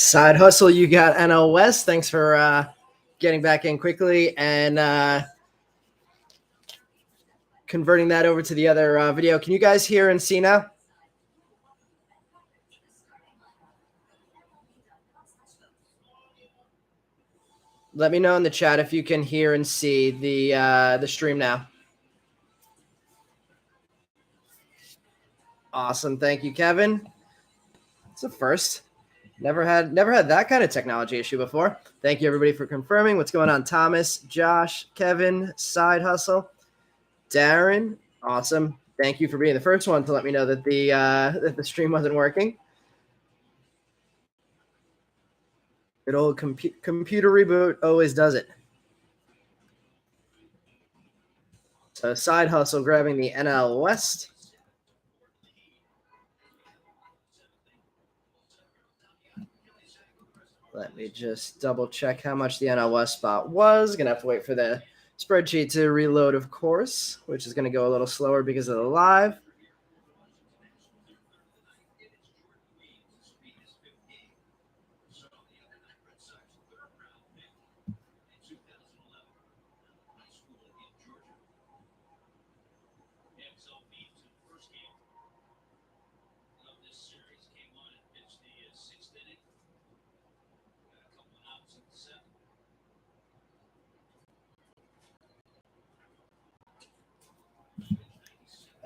Side hustle, you got NL West. Thanks for getting back in quickly and converting that over to the other video. Can you guys hear and see now? Let me know in the chat if you can hear and see the stream now. Awesome, thank you, Kevin. It's a first. Never had that kind of technology issue before. Thank you, everybody, for confirming. What's going on, Thomas, Josh, Kevin, Side Hustle, Darren? Awesome. Thank you for being the first one to let me know that the stream wasn't working. Good old computer reboot always does it. So Side Hustle grabbing the NL West. Let me just double check how much the NL West spot was. Gonna have to wait for the spreadsheet to reload, of course, which is gonna go a little slower because of the live.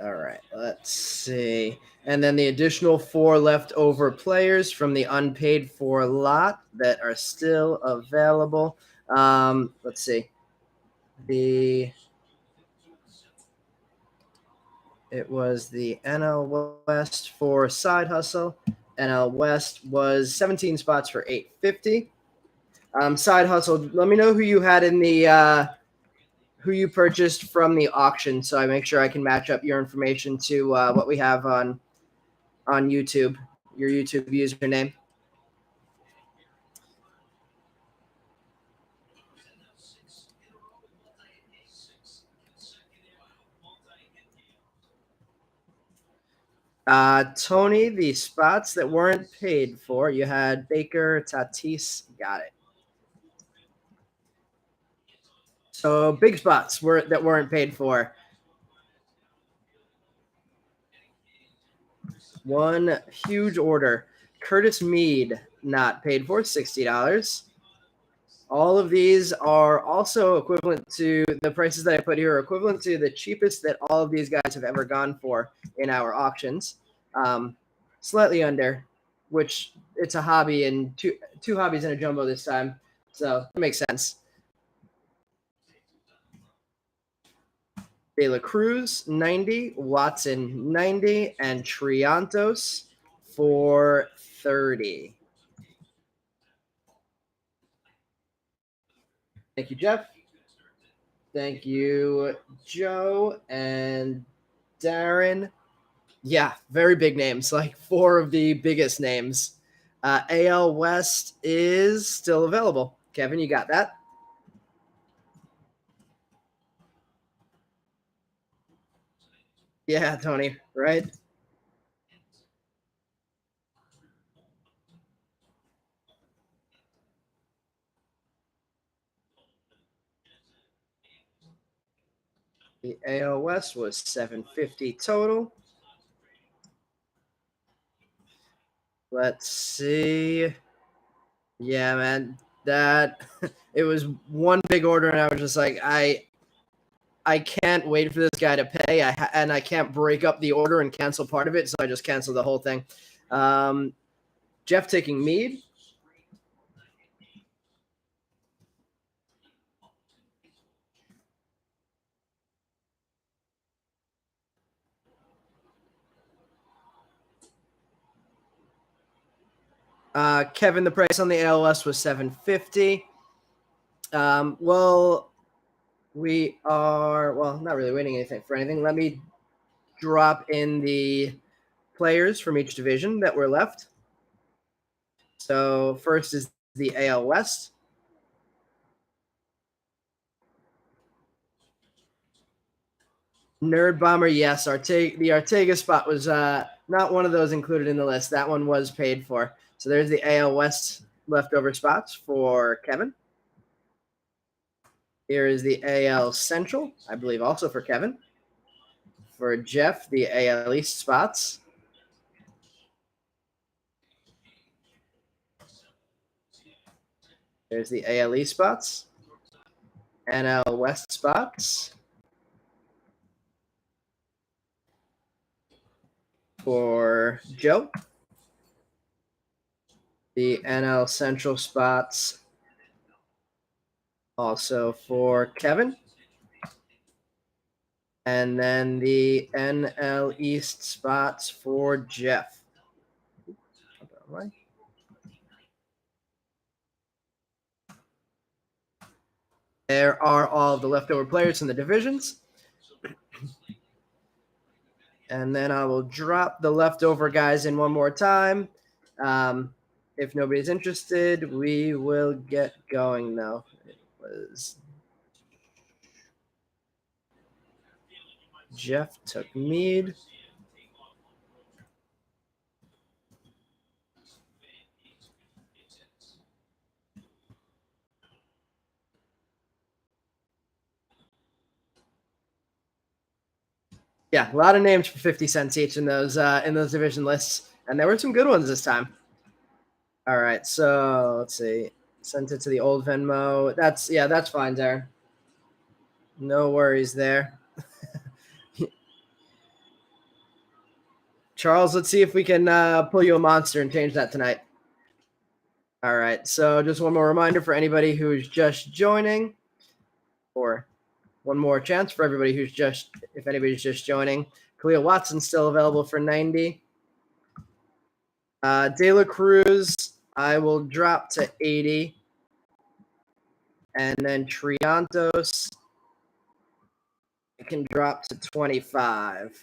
All right, let's see. And then the additional 4 leftover players from the unpaid for lot that are still available. Let's see. It was the NL West for Side Hustle. NL West was 17 spots for $850. Side Hustle, let me know who you had in the who you purchased from the auction, so I make sure I can match up your information to what we have on YouTube, your YouTube username. Tony, the spots that weren't paid for, you had Baker, Tatis, got it. So big spots that weren't paid for. One huge order. Curtis Mead, not paid for, $60. All of these are also equivalent to the prices that I put here, are equivalent to the cheapest that all of these guys have ever gone for in our auctions. Slightly under, which it's a hobby and two hobbies in a jumbo this time. So it makes sense. De La Cruz, 90, Watson, 90, and Triantos for 30. Thank you, Jeff. Thank you, Joe and Darren. Yeah, very big names, like 4 of the biggest names. AL West is still available. Kevin, you got that? Yeah, Tony, right? The AL West was $750 total. Let's see. Yeah, man, that it was one big order, and I was just like, I can't wait for this guy to pay, and I can't break up the order and cancel part of it, so I just canceled the whole thing. Jeff taking Mead. Kevin, the price on the ALS was $750. Well, we are not really waiting anything for anything. Let me drop in the players from each division that were left. So first is the AL West. Nerd Bomber, yes. The Ortega spot was not one of those included in the list. That one was paid for. So there's the AL West leftover spots for Kevin. Here is the AL Central, I believe also for Kevin. For Jeff, the AL East spots. There's the AL East spots. NL West spots. For Joe. The NL Central spots also for Kevin. And then the NL East spots for Jeff. There are all the leftover players in the divisions. And then I will drop the leftover guys in one more time. If nobody's interested, we will get going now. It was Jeff took Mead. Yeah, a lot of names for 50 cents each in those division lists, and there were some good ones this time. All right, so let's see. Sent it to the old Venmo. That's fine, Darren. No worries there. Charles, let's see if we can pull you a monster and change that tonight. All right, so just one more reminder for anybody who's just joining, or one more chance for everybody if anybody's just joining. Khalil Watson's still available for 90. De La Cruz, I will drop to 80. And then Triantos, I can drop to 25.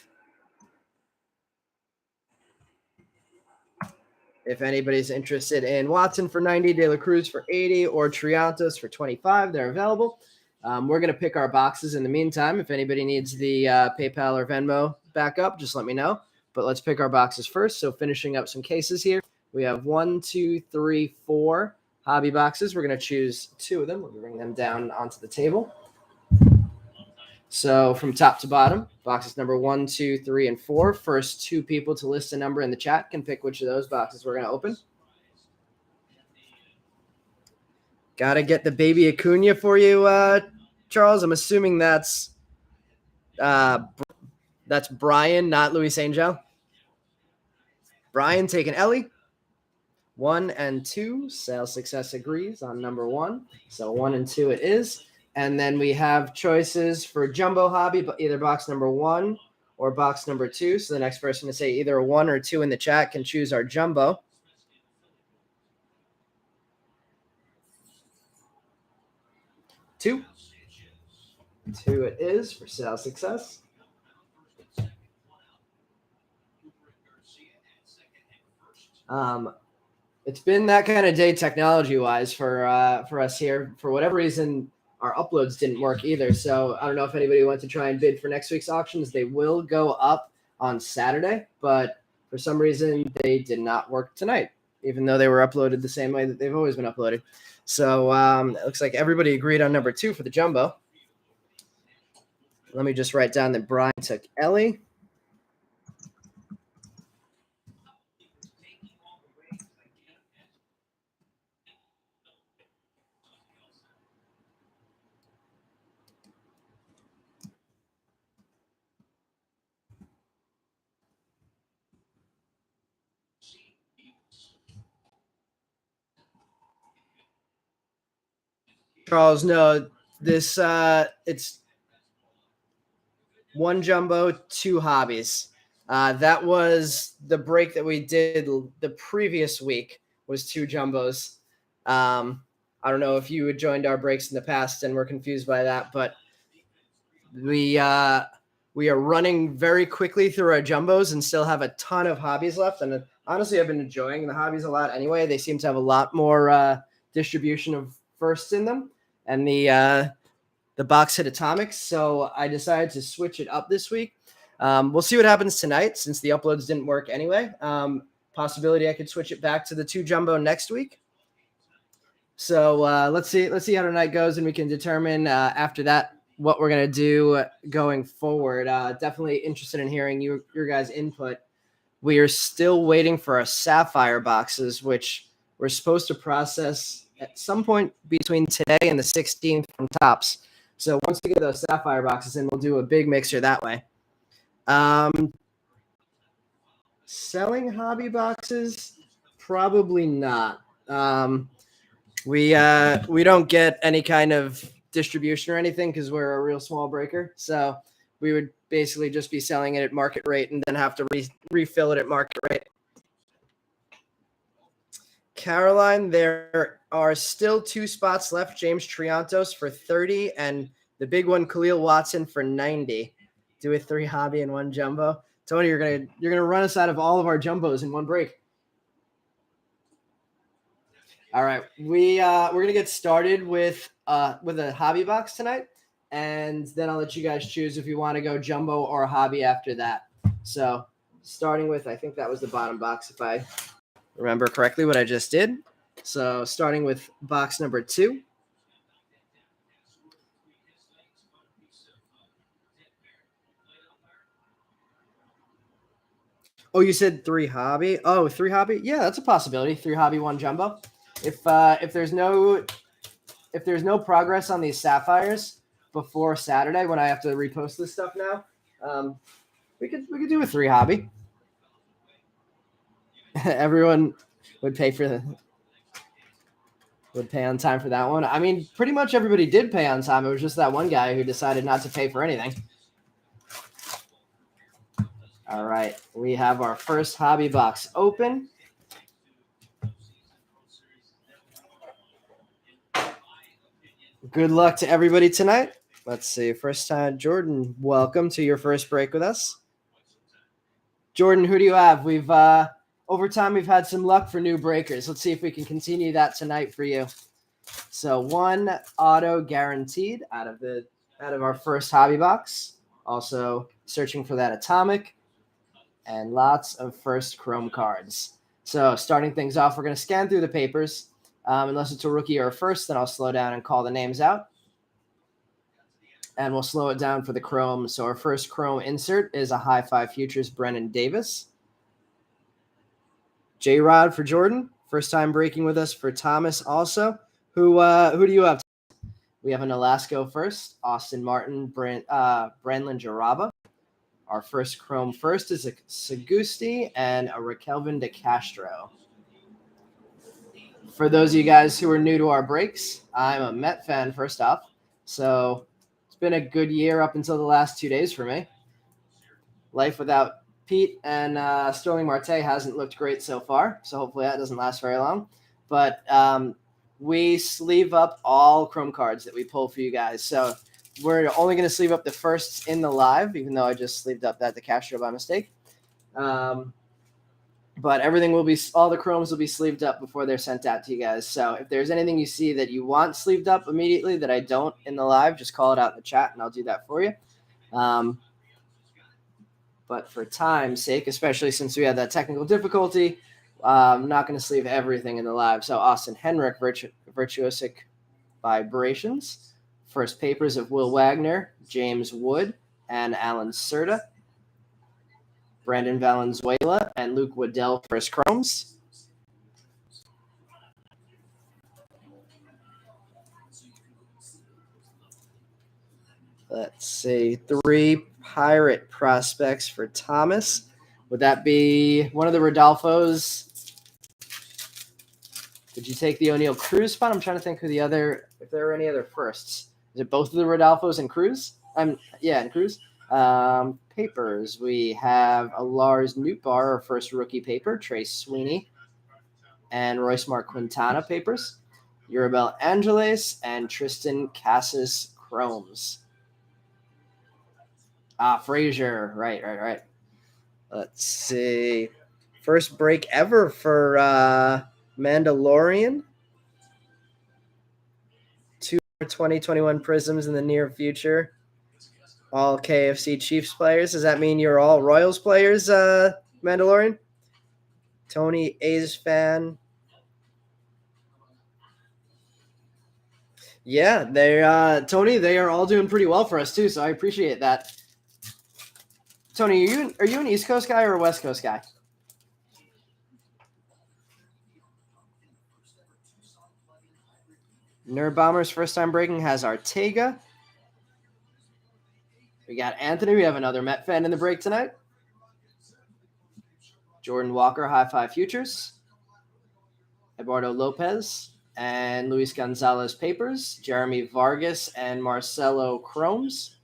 If anybody's interested in Watson for 90, De La Cruz for 80, or Triantos for 25, they're available. We're going to pick our boxes in the meantime. If anybody needs the PayPal or Venmo backup, just let me know. But let's pick our boxes first. So finishing up some cases here. We have 1, 2, 3, 4 hobby boxes. We're going to choose 2 of them. We'll bring them down onto the table. So from top to bottom, boxes number 1, 2, 3, and 4. First 2 people to list a number in the chat can pick which of those boxes we're going to open. Got to get the baby Acuna for you, Charles. I'm assuming that's Brian, not Luis Angel. Brian taking Ellie. 1 and 2. Sales success agrees on number 1. So 1 and 2 it is. And then we have choices for Jumbo Hobby, but either box number 1 or box number 2. So the next person to say either 1 or 2 in the chat can choose our Jumbo. Two it is for sales success. It's been that kind of day technology-wise for us here. For whatever reason, our uploads didn't work either. So I don't know if anybody wants to try and bid for next week's auctions. They will go up on Saturday, but for some reason they did not work tonight, even though they were uploaded the same way that they've always been uploaded. So it looks like everybody agreed on number 2 for the Jumbo. Let me just write down that Brian took Ellie. Charles, no, this it's 1 Jumbo, 2 hobbies. That was the break that we did the previous week was 2 Jumbos. I don't know if you had joined our breaks in the past and were confused by that, but we are running very quickly through our Jumbos and still have a ton of hobbies left. And honestly, I've been enjoying the hobbies a lot anyway. They seem to have a lot more distribution of firsts in them. And the box hit atomics, so I decided to switch it up this week. We'll see what happens tonight since the uploads didn't work anyway. Possibility I could switch it back to the 2 Jumbo next week. So let's see how tonight goes, and we can determine after that what we're gonna do going forward. Definitely interested in hearing your guys' input. We are still waiting for our sapphire boxes, which we're supposed to process at some point between today and the 16th from Tops. So once we get those sapphire boxes in, we'll do a big mixer that way. Selling hobby boxes, probably not. We don't get any kind of distribution or anything because we're a real small breaker. So we would basically just be selling it at market rate and then have to refill it at market rate. Caroline, there are still 2 spots left. James Triantos for 30 and the big one, Khalil Watson for 90. Do a 3 hobby and 1 jumbo. Tony, you're gonna run us out of all of our jumbos in one break. All right, we're gonna get started with a hobby box tonight, and then I'll let you guys choose if you want to go jumbo or hobby after that. So starting with, I think that was the bottom box if I remember correctly what I just did. So starting with box number 2. Oh, you said 3 hobby. Oh, 3 hobby. Yeah, that's a possibility. 3 hobby, 1 jumbo. If there's no progress on these sapphires before Saturday when I have to repost this stuff now, we could do a 3 hobby. Everyone would pay on time for that one. I mean, pretty much everybody did pay on time. It was just that one guy who decided not to pay for anything. All right, we have our first hobby box open. Good luck to everybody tonight. Let's see. First time, Jordan, welcome to your first break with us. Jordan, who do you have? We've over time we've had some luck for new breakers. Let's see if we can continue that tonight for you. So 1 auto guaranteed out of our first hobby box. Also searching for that atomic and lots of first chrome cards. So starting things off, we're going to scan through the papers. Unless it's a rookie or a first, then I'll slow down and call the names out. And we'll slow it down for the chrome. So our first chrome insert is a high 5 futures, Brennan Davis. J-Rod for Jordan. First time breaking with us for Thomas also. Who do you have? We have an Alaska first, Austin Martin, Brandlin Jaraba. Our first chrome first is a Segusti and a Raquelvin de Castro. For those of you guys who are new to our breaks, I'm a Met fan first off. So it's been a good year up until the last 2 days for me. Life without Pete and Sterling Marte hasn't looked great so far. So hopefully that doesn't last very long. But we sleeve up all chrome cards that we pull for you guys. So we're only going to sleeve up the firsts in the live, even though I just sleeved up that the Castro by mistake. But everything will be, all the chromes will be sleeved up before they're sent out to you guys. So if there's anything you see that you want sleeved up immediately that I don't in the live, just call it out in the chat and I'll do that for you. But for time's sake, especially since we had that technical difficulty, I'm not going to sleeve everything in the live. So Austin Henrik, Virtuosic Vibrations. First papers of Will Wagner, James Wood, and Alan Serta. Brandon Valenzuela and Luke Waddell first chromes. Let's see, 3 Pirate prospects for Thomas. Would that be one of the Rodolfo's? Did you take the O'Neill Cruz spot? I'm trying to think who the other, if there are any other firsts. Is it both of the Rodolfo's and Cruz? Yeah, and Cruz. Papers. We have a Lars Nootbaar, our first rookie paper, Trace Sweeney, and Royce Mark Quintana papers. Urabel Angeles and Tristan Cassis chromes. Frazier. Right. Let's see. First break ever for Mandalorian. 2 2021 Prisms in the near future. All KFC Chiefs players. Does that mean you're all Royals players, Mandalorian? Tony A's fan. Yeah, Tony, they are all doing pretty well for us too, so I appreciate that. Tony, are you an East Coast guy or a West Coast guy? Nerd Bombers first time breaking has Ortega. We got Anthony. We have another Met fan in the break tonight. Jordan Walker, High Five Futures. Eduardo Lopez and Luis Gonzalez Papers. Jeremy Vargas and Marcelo Chromes.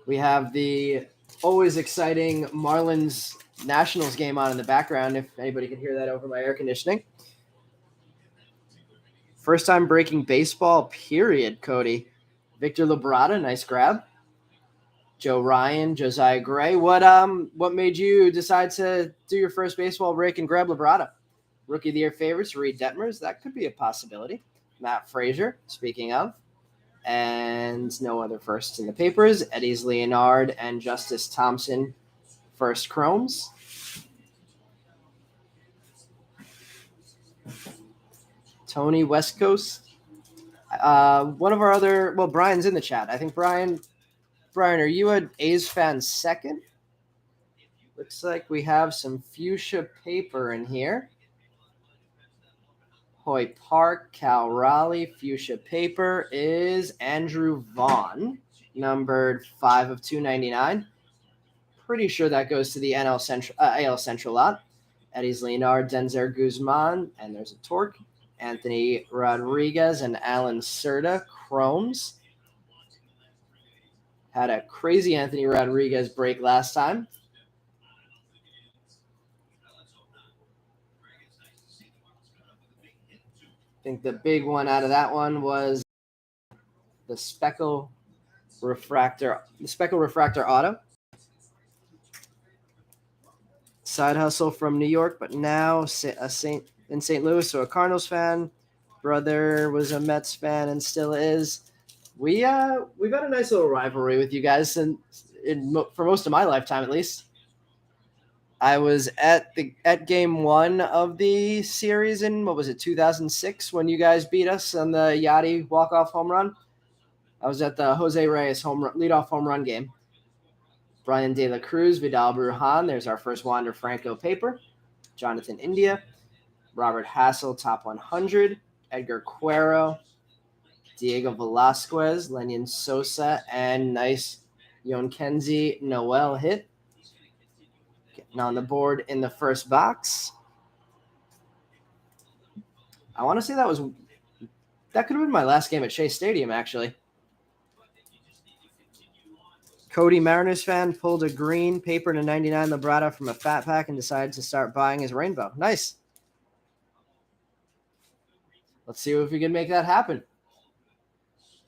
We have the always exciting Marlins Nationals game on in the background, if anybody can hear that over my air conditioning. First time breaking baseball, period, Cody. Victor Labrada, nice grab. Joe Ryan, Josiah Gray. What made you decide to do your first baseball break and grab Labrada? Rookie of the Year favorites, Reed Detmers. That could be a possibility. Matt Frazier, speaking of. And no other firsts in the papers. Eddie's Leonard and Justice Thompson, first chromes. Tony, West Coast. One of our other, well, Brian's in the chat. I think Brian, are you an A's fan second? Looks like we have some fuchsia paper in here. Hoy Park, Cal Raleigh, fuchsia paper is Andrew Vaughn, numbered 5 of 299. Pretty sure that goes to the AL Central lot. Eddie's Leonard, Denzer Guzman, and there's a torque. Anthony Rodriguez and Alan Serta, chromes. Had a crazy Anthony Rodriguez break last time. I think the big one out of that one was the Speckle Refractor Auto. Side hustle from New York, but now in St. Louis, so a Cardinals fan. Brother was a Mets fan and still is. We've had a nice little rivalry with you guys, and for most of my lifetime, at least. I was at game 1 of the series in 2006 when you guys beat us on the Yachty walk-off home run. I was at the Jose Reyes leadoff home run game. Brian De La Cruz, Vidal Brujan. There's our first Wander Franco paper. Jonathan India. Robert Hassel, top 100. Edgar Cuero. Diego Velasquez. Lenyon Sosa. And nice Yonkenzie Noel hit. Getting on the board in the first box. I want to say that could have been my last game at Shea Stadium, actually. Cody, Mariners fan, pulled a green paper to 99 Labrada from a fat pack and decided to start buying his rainbow. Nice. Let's see if we can make that happen.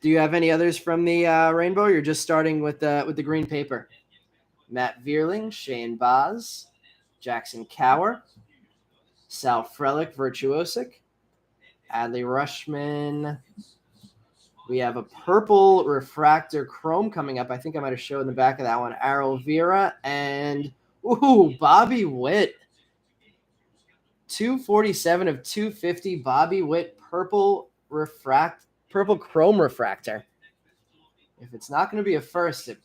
Do you have any others from the rainbow? Or you're just starting with the green paper. Matt Vierling, Shane Baz, Jackson Cower, Sal Frelick, Virtuosic, Adley Rushman. We have a purple refractor chrome coming up. I think I might have showed in the back of that one. Arrow Vera and Bobby Witt. 247 of 250. Bobby Witt, purple chrome refractor. If it's not going to be a first, it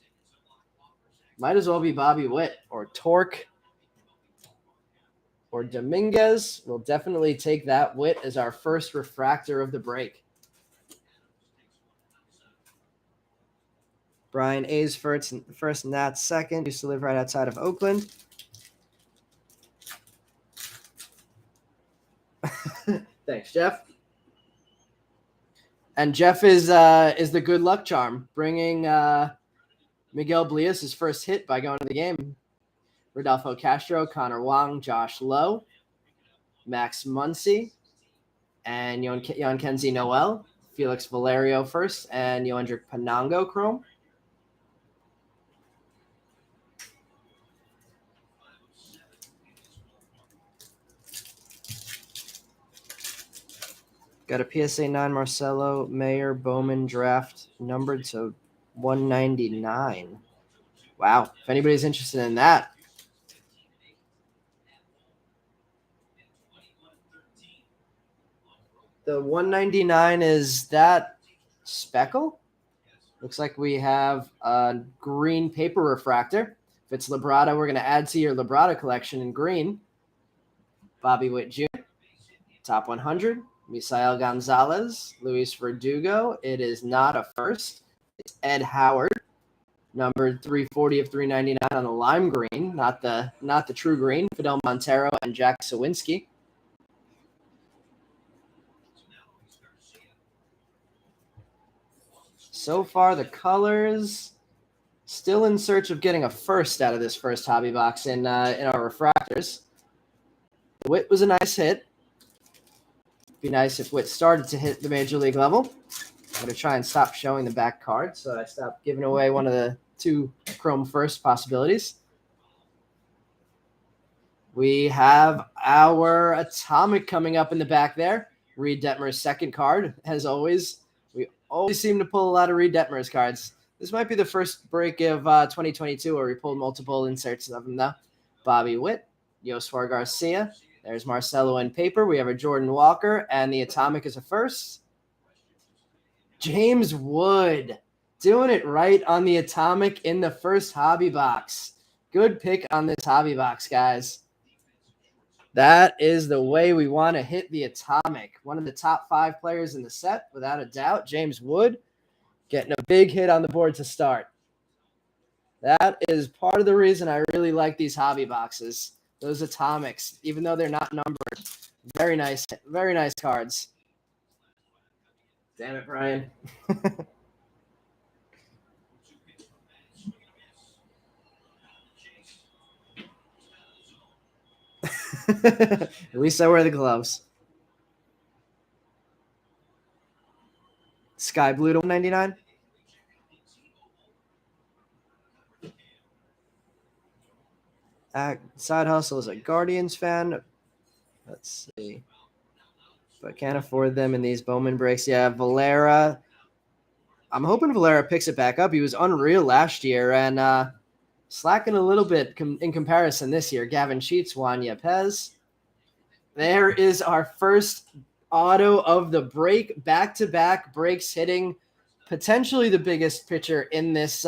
might as well be Bobby Witt or Torque or Dominguez. We'll definitely take that Witt as our first refractor of the break. Brian A's first, Nats second. Used to live right outside of Oakland. Thanks, Jeff. And Jeff is the good luck charm, bringing Miguel Blias his first hit by going to the game. Rodolfo Castro, Connor Wong, Josh Lowe, Max Muncy, and Yonkenzie Noel, Felix Valerio first, and Yoendrick Panango chrome. Got a PSA 9 Marcelo Mayer Bowman draft numbered to 199. Wow. If anybody's interested in that. The 199 is that Speckle? Looks like we have a green paper refractor. If it's Labrada, we're going to add to your Labrada collection in green. Bobby Witt Jr., top 100. Misael Gonzalez, Luis Verdugo. It is not a first. It's Ed Howard, number 340 of 399 on the lime green, not the true green. Fidel Montero and Jack Sawinski. So far, the colors still in search of getting a first out of this first hobby box in our refractors. Witt was a nice hit. Be nice if Witt started to hit the major league level. I'm going to try and stop showing the back card so I stop giving away one of the 2 Chrome first possibilities. We have our Atomic coming up in the back there. Reed Detmer's second card, as always. We always seem to pull a lot of Reed Detmer's cards. This might be the first break of 2022 where we pulled multiple inserts of them, though. Bobby Witt, Yoswar Garcia. There's Marcelo in paper. We have a Jordan Walker, and the Atomic is a first. James Wood doing it right on the Atomic in the first hobby box. Good pick on this hobby box, guys. That is the way we want to hit the Atomic. One of the top 5 players in the set, without a doubt. James Wood getting a big hit on the board to start. That is part of the reason I really like these hobby boxes. Those Atomics, even though they're not numbered. Very nice cards. Damn it, Brian. At least I wear the gloves. Sky Blue to 199. Side Hustle is a Guardians fan. Let's see. If I can't afford them in these Bowman breaks. Yeah, Valera. I'm hoping Valera picks it back up. He was unreal last year and slacking a little bit in comparison this year. Gavin Sheets, Juan Yepez. There is our first auto of the break. Back-to-back breaks hitting potentially the biggest pitcher in this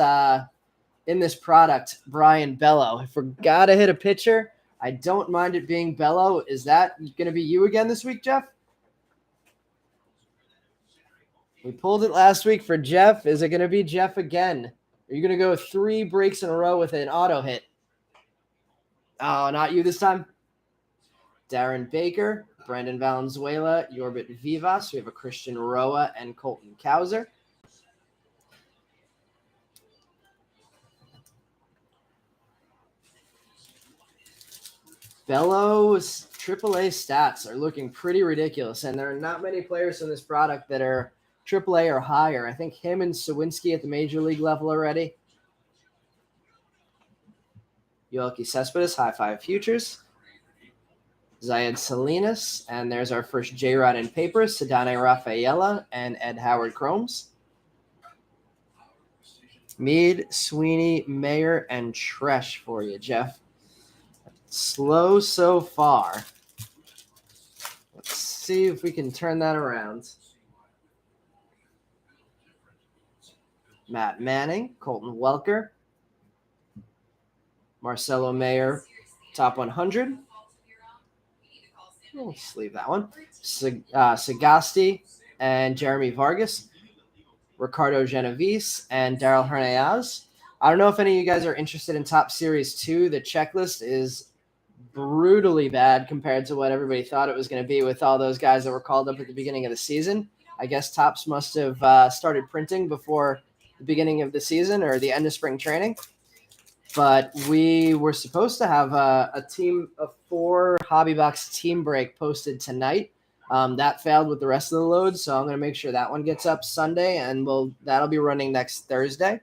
product, Brian Bello. If we're got to hit a pitcher, I don't mind it being Bello. Is that going to be you again this week, Jeff? We pulled it last week for Jeff. Is it going to be Jeff again? Are you going to go 3 breaks in a row with an auto hit? Oh, not you this time? Darren Baker, Brandon Valenzuela, Yorbit Vivas. We have a Christian Roa and Colton Cowser. Bello's AAA stats are looking pretty ridiculous, and there are not many players in this product that are AAA or higher. I think him and Sawinski at the major league level already. Yoelqui Cespedes, high 5 futures. Zayed Salinas, and there's our first J-Rod in paper, Sedane Rafaela and Ed Howard Chromes. Mead, Sweeney, Mayer, and Tresh for you, Jeff. Slow so far. Let's see if we can turn that around. Matt Manning, Colton Welker, Marcelo Mayer, top 100. We'll just leave that one. Sagasti and Jeremy Vargas, Ricardo Genovese, and Daryl Hernandez. I don't know if any of you guys are interested in Top Series 2. The checklist is brutally bad compared to what everybody thought it was going to be with all those guys that were called up at the beginning of the season. I guess Topps must have started printing before the beginning of the season or the end of spring training. But we were supposed to have a team of 4 hobby box team break posted tonight. That failed with the rest of the load, so I'm going to make sure that one gets up Sunday, and that'll be running next Thursday.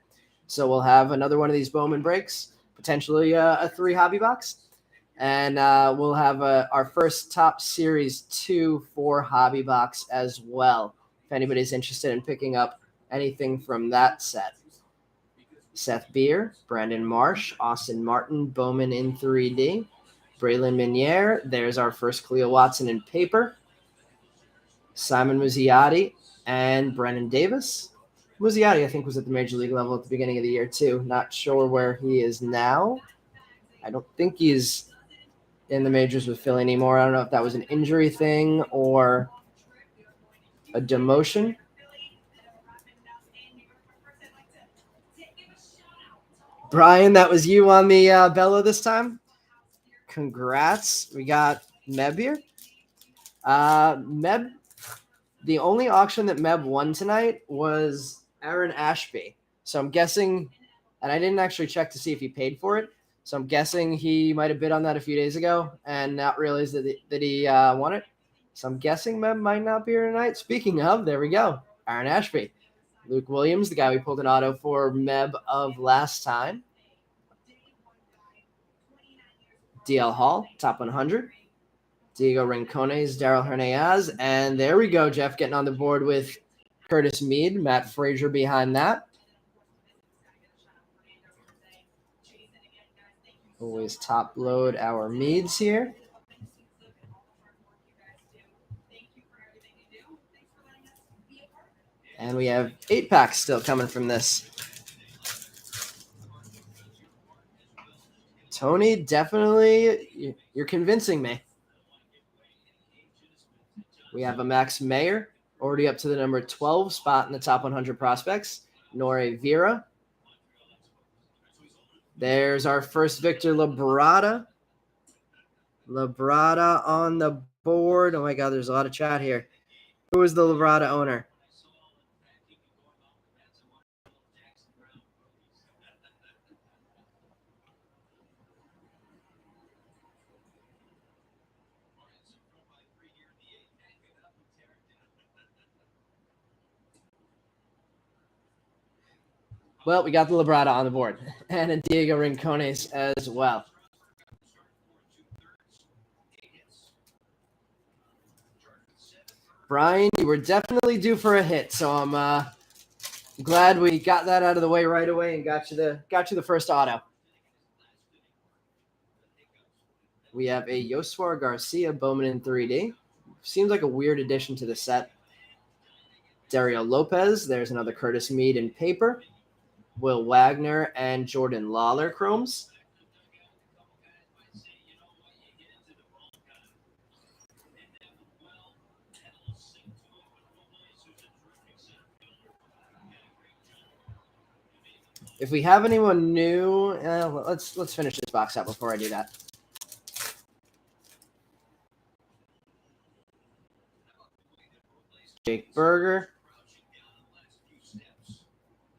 So we'll have another one of these Bowman breaks, potentially a 3 hobby box. And we'll have our first Top Series 2 4 hobby box as well, if anybody's interested in picking up anything from that set. Seth Beer, Brandon Marsh, Austin Martin, Bowman in 3D, Braylon Minier. There's our first Cleo Watson in paper. Simon Muzziotti, and Brennan Davis. Muzziotti, I think, was at the major league level at the beginning of the year, too. Not sure where he is now. I don't think he's in the majors with Philly anymore. I don't know if that was an injury thing or a demotion. Brian, that was you on the Bella this time. Congrats. We got Meb here. Meb, the only auction that Meb won tonight was Aaron Ashby. So I'm guessing, and I didn't actually check to see if he paid for it. So I'm guessing he might have bid on that a few days ago and not realized that he won it. So I'm guessing Meb might not be here tonight. Speaking of, there we go. Aaron Ashby. Luke Williams, the guy we pulled an auto for Meb of last time. DL Hall, top 100. Diego Rincones, Daryl Hernandez. And there we go, Jeff, getting on the board with Curtis Mead, Matt Frazier behind that. Always top load our Meads here. And we have 8-packs still coming from this. Tony, definitely, you're convincing me. We have a Max Mayer, already up to the number 12 spot in the top 100 prospects. Nore Vera. There's our first Victor Labrada. Labrada on the board. Oh, my God, there's a lot of chat here. Who is the Labrada owner? Well, we got the Labrada on the board. And a Diego Rincones as well. Brian, you were definitely due for a hit, so I'm glad we got that out of the way right away and got you the first auto. We have a Yoswar Garcia Bowman in 3D. Seems like a weird addition to the set. Dario Lopez. There's another Curtis Mead in paper. Will Wagner and Jordan Lawler chromes. If we have anyone new, let's finish this box out before I do that. Jake Berger.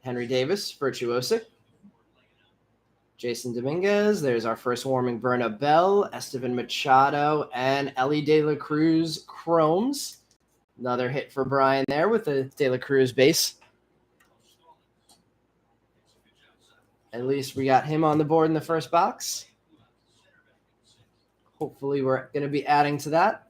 Henry Davis, Virtuosic. Jason Dominguez. There's our first warming Berna Bell, Estevan Machado, and Ellie De La Cruz chromes. Another hit for Brian there with the De La Cruz base. At least we got him on the board in the first box. Hopefully we're going to be adding to that.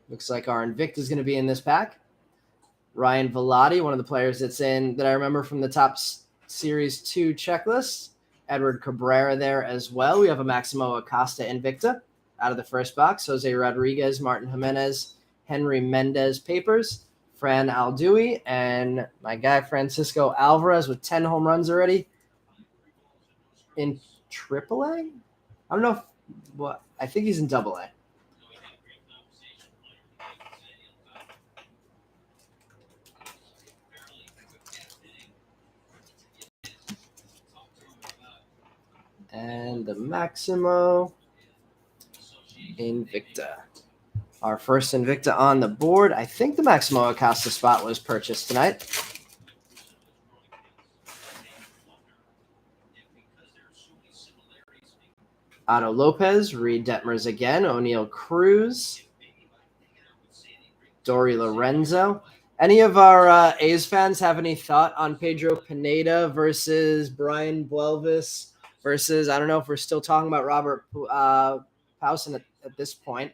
Looks like our Invicta is going to be in this pack. Ryan Velati, one of the players that I remember from the top Series 2 checklist. Edward Cabrera there as well. We have a Maximo Acosta Invicta out of the first box. Jose Rodriguez, Martin Jimenez, Henry Mendez papers, Fran Aldui, and my guy Francisco Alvarez with 10 home runs already in AAA. I don't know I think he's in AA. And the Maximo Invicta. Our first Invicta on the board. I think the Maximo Acosta spot was purchased tonight. Otto Lopez, Reed Detmers again, O'Neill Cruz, Dory Lorenzo. Any of our A's fans have any thought on Pedro Pineda versus Brian Buelvis versus, I don't know if we're still talking about Robert Pausen at this point,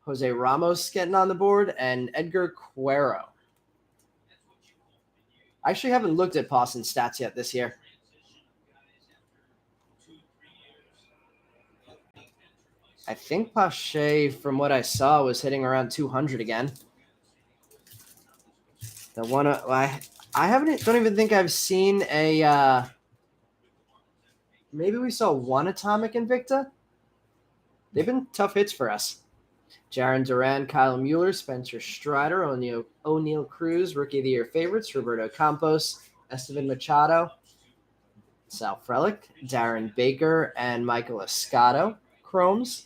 Jose Ramos getting on the board, and Edgar Cuero. I actually haven't looked at Pausen's stats yet this year. I think Pache, from what I saw, was hitting around 200 again. The one I don't even think I've seen a. Maybe we saw one Atomic Invicta. They've been tough hits for us. Jaron Duran, Kyle Mueller, Spencer Strider, O'Neal Cruz, Rookie of the Year favorites, Roberto Campos, Esteban Machado, Sal Frelick, Darren Baker, and Michael Escato. Chromes.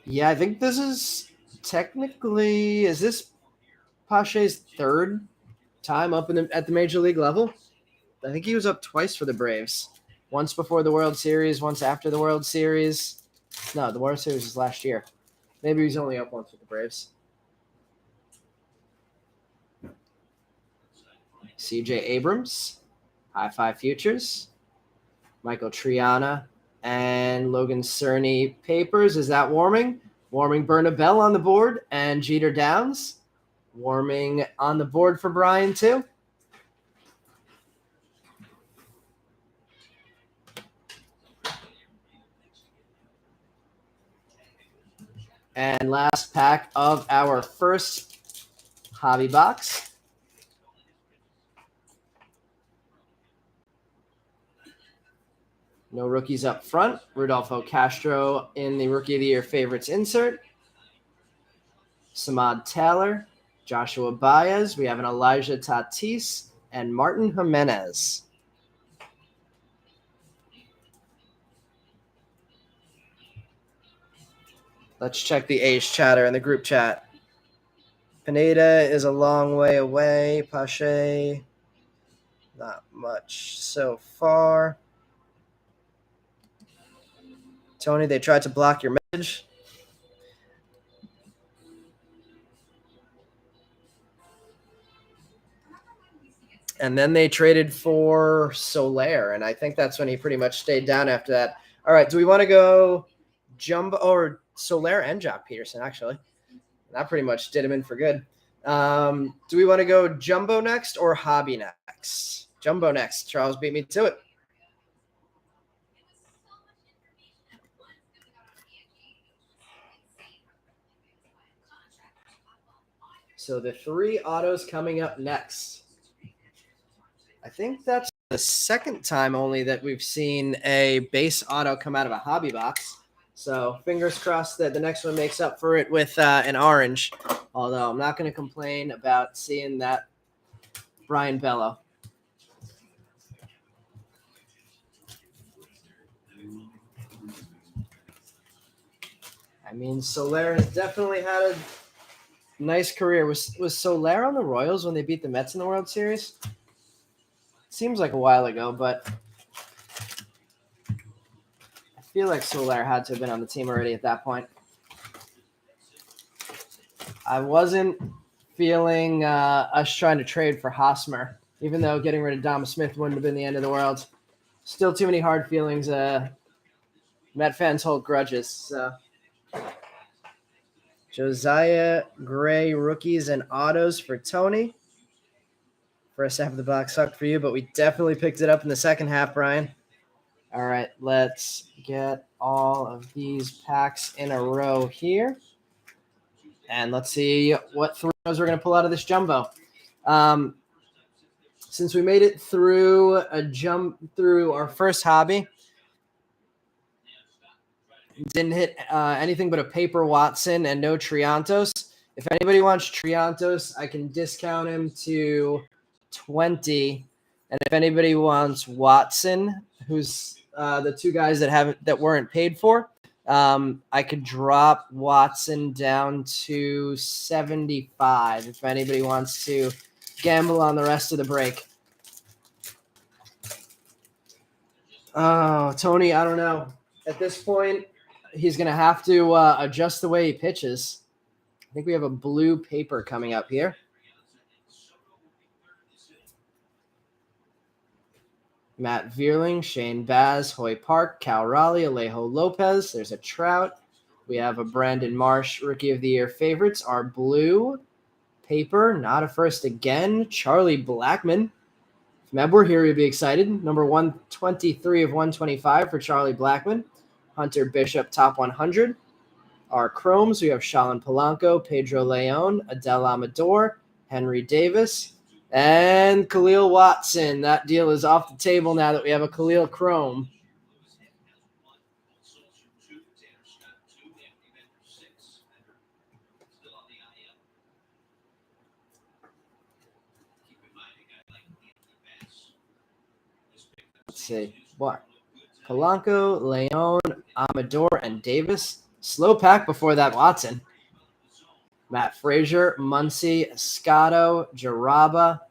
Yeah, I think this is technically, is this Pache's third time up at the major league level? I think he was up twice for the Braves. Once before the World Series, once after the World Series. No, the World Series was last year. Maybe he's only up once with the Braves. CJ Abrams, High Five Futures, Michael Triana, and Logan Cerny Papers. Is that warming? Warming Bernabell on the board, and Jeter Downs. Warming on the board for Brian, too. And last pack of our first hobby box. No rookies up front. Rodolfo Castro in the Rookie of the Year favorites insert. Samad Taylor, Joshua Baez. We have an Elijah Tatis and Martin Jimenez. Let's check the age chatter in the group chat. Pineda is a long way away. Pache, not much so far. Tony, they tried to block your message. And then they traded for Soler, and I think that's when he pretty much stayed down after that. All right, do we want to go Jumbo or Soler and Jock Peterson, actually? That pretty much did him in for good. Do we want to go Jumbo next or Hobby next? Jumbo next. Charles beat me to it. So the 3 autos coming up next. I think that's the second time only that we've seen a base auto come out of a hobby box. So fingers crossed that the next one makes up for it with an orange. Although I'm not going to complain about seeing that Brian Bello. I mean, Soler has definitely had a nice career. Was Soler on the Royals when they beat the Mets in the World Series? Seems like a while ago, but I feel like Soler had to have been on the team already at that point. I wasn't feeling us trying to trade for Hosmer, even though getting rid of Dom Smith wouldn't have been the end of the world. Still too many hard feelings. Met fans hold grudges. So. Josiah Gray rookies and autos for Tony. First half of the box sucked for you, but we definitely picked it up in the second half, Brian. All right, let's get all of these packs in a row here. And let's see what 3 rows we're going to pull out of this jumbo. Since we made it through our first hobby, didn't hit anything but a paper Watson and no Triantos. If anybody wants Triantos, I can discount him to 20. And if anybody wants Watson, who's the 2 guys that weren't paid for, I could drop Watson down to 75 if anybody wants to gamble on the rest of the break. Oh, Tony, I don't know. At this point, he's going to have to adjust the way he pitches. I think we have a blue paper coming up here. Matt Vierling, Shane Baz, Hoy Park, Cal Raleigh, Alejo Lopez. There's a Trout. We have a Brandon Marsh, Rookie of the Year favorites. Our blue paper, not a first again, Charlie Blackmon. If Meb were here, he'd be excited. Number 123 of 125 for Charlie Blackmon. Hunter Bishop, top 100. Our Chromes, we have Shalin Polanco, Pedro Leon, Adele Amador, Henry Davis, and Khalil Watson. That deal is off the table now that we have a Khalil Chrome. Let's see. What? Polanco, Leon, Amador, and Davis. Slow pack before that Watson. Matt Frazier, Muncy, Escato, Jaraba,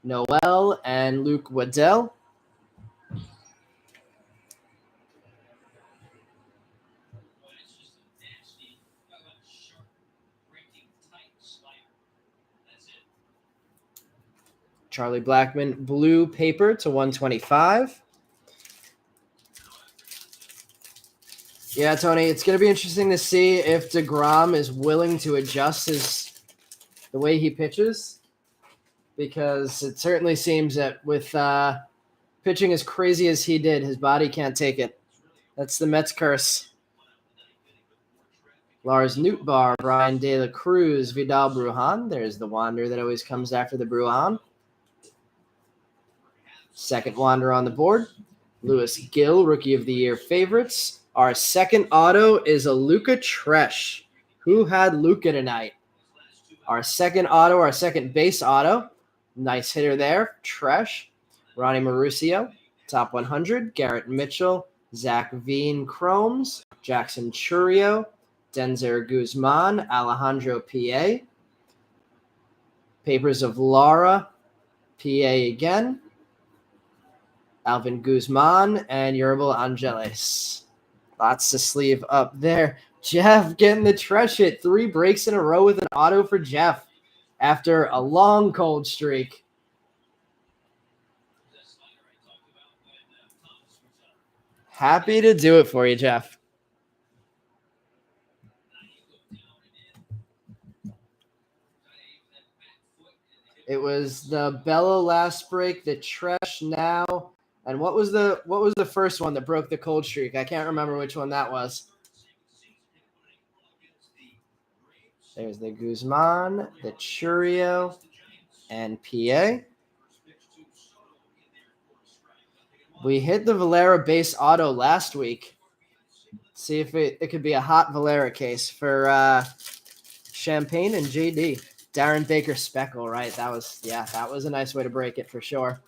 Noel, and Luke Waddell. Charlie Blackmon, blue paper to 125. Yeah, Tony, it's going to be interesting to see if DeGrom is willing to adjust the way he pitches, because it certainly seems that with pitching as crazy as he did, his body can't take it. That's the Mets curse. Lars Nootbaar, Brian De La Cruz, Vidal Brujan. There's the Wander that always comes after the Brujan. Second Wander on the board. Lewis Gill, Rookie of the Year favorites. Our second auto is a Luca Tresh. Who had Luca tonight? Our second auto, our second base auto. Nice hitter there. Tresh. Ronnie Mauricio, top 100. Garrett Mitchell, Zach Veen Chromes, Jackson Churio, Denzer Guzman, Alejandro P.A. Papers of Lara, P.A. again. Alvin Guzman, and Yerbil Angeles. Lots to sleeve up there. Jeff getting the Tresh hit. 3 breaks in a row with an auto for Jeff after a long cold streak. Happy to do it for you, Jeff. It was the Bello last break, the Tresh now. And what was the first one that broke the cold streak? I can't remember which one that was. There's the Guzman, the Churio, and PA. We hit the Valera base auto last week. See if it could be a hot Valera case for Champagne and JD. Darren Baker Speckle, right? That was a nice way to break it for sure.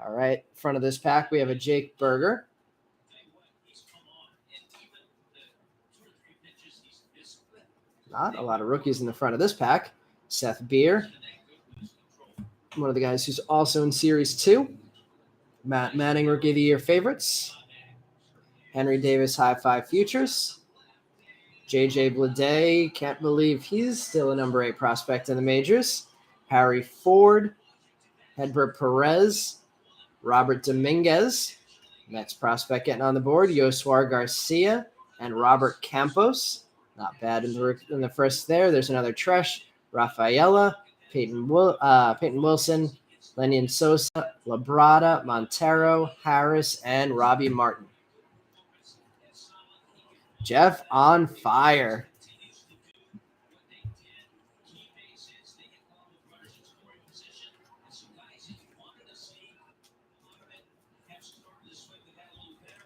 All right, in front of this pack, we have a Jake Berger. Not a lot of rookies in the front of this pack. Seth Beer, one of the guys who's also in Series 2. Matt Manning, Rookie of the Year favorites. Henry Davis, High Five Futures. JJ Bleday, can't believe he's still a number 8 prospect in the majors. Harry Ford, Hedbert Perez, Robert Dominguez, Mets prospect getting on the board. Yoswar Garcia and Robert Campos. Not bad in the first there. There's another Tresh, Rafaela, Peyton Wilson, Lenyon Sosa, Labrada, Montero, Harris, and Robbie Martin. Jeff on fire.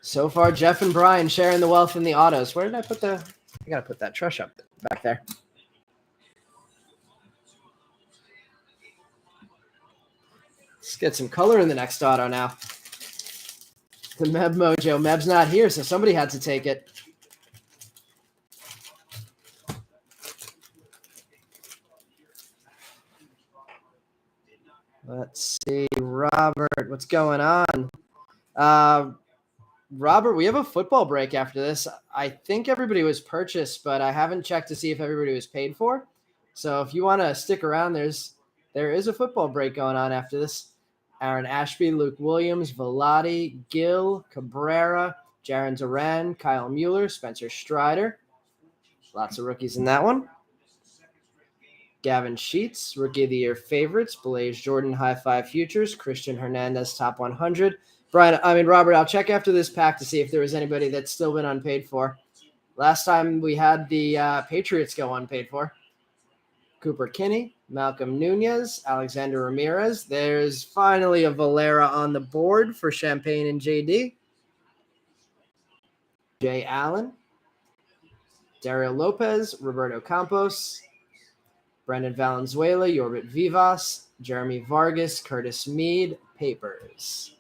So far, Jeff and Brian sharing the wealth in the autos. Where did I put I got to put that Tresh up back there. Let's get some color in the next auto now. The Meb Mojo. Meb's not here, so somebody had to take it. Let's see, Robert, what's going on? Robert, we have a football break after this. I think everybody was purchased, but I haven't checked to see if everybody was paid for. So if you want to stick around, there is a football break going on after this. Aaron Ashby, Luke Williams, Velati, Gill, Cabrera, Jaron Duran, Kyle Mueller, Spencer Strider. Lots of rookies in that one. Gavin Sheets, Rookie of the Year favorites, Blaze Jordan, High Five Futures, Christian Hernandez, Top 100. Robert, I'll check after this pack to see if there was anybody that's still been unpaid for. Last time we had the Patriots go unpaid for. Cooper Kinney, Malcolm Nunez, Alexander Ramirez. There's finally a Valera on the board for Champagne and JD. Jay Allen, Dario Lopez, Roberto Campos, Brendan Valenzuela, Yorbit Vivas, Jeremy Vargas, Curtis Mead, Papers.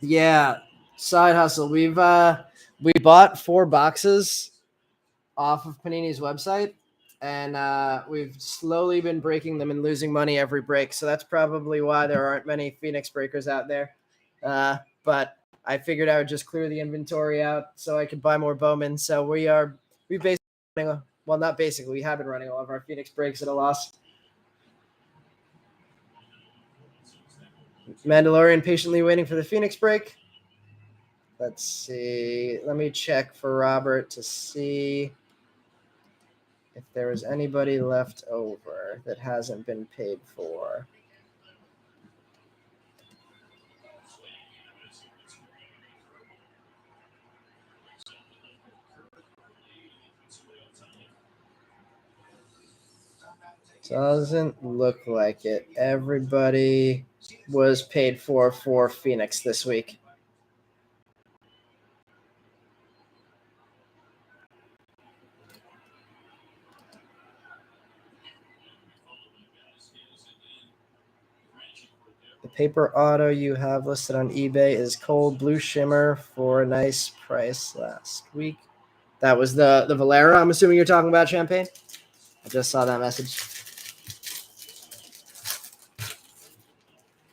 Yeah, side hustle. We bought 4 boxes off of Panini's website, and we've slowly been breaking them and losing money every break. So that's probably why there aren't many Phoenix breakers out there. But I figured I would just clear the inventory out so I could buy more Bowman. So we basically, well, not basically, we have been running all of our Phoenix breaks at a loss. Mandalorian patiently waiting for the Phoenix break. Let's see. Let me check for Robert to see if there was anybody left over that hasn't been paid for. Doesn't look like it. Everybody was paid for Phoenix this week. The paper auto you have listed on eBay is Cold Blue Shimmer for a nice price last week. That was the Valera. I'm assuming you're talking about Champagne. I just saw that message.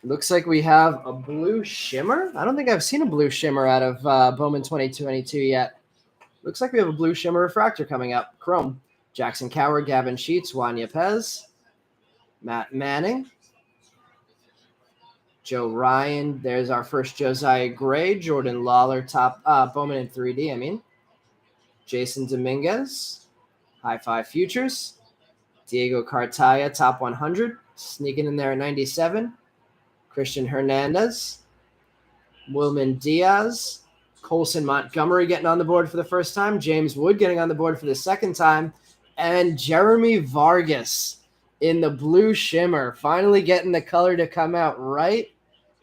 Looks like we have a blue shimmer. I don't think I've seen a blue shimmer out of Bowman 2022 yet. Looks like we have a blue shimmer refractor coming up. Chrome. Jackson Coward, Gavin Sheets, Wanya Pez, Matt Manning, Joe Ryan. There's our first Josiah Gray, Jordan Lawler, top Bowman in 3D, Jason Dominguez, High Five Futures, Diego Cartaya, top 100, sneaking in there at 97. Christian Hernandez, Wilman Diaz, Colson Montgomery getting on the board for the first time, James Wood getting on the board for the second time, and Jeremy Vargas in the blue shimmer, finally getting the color to come out right.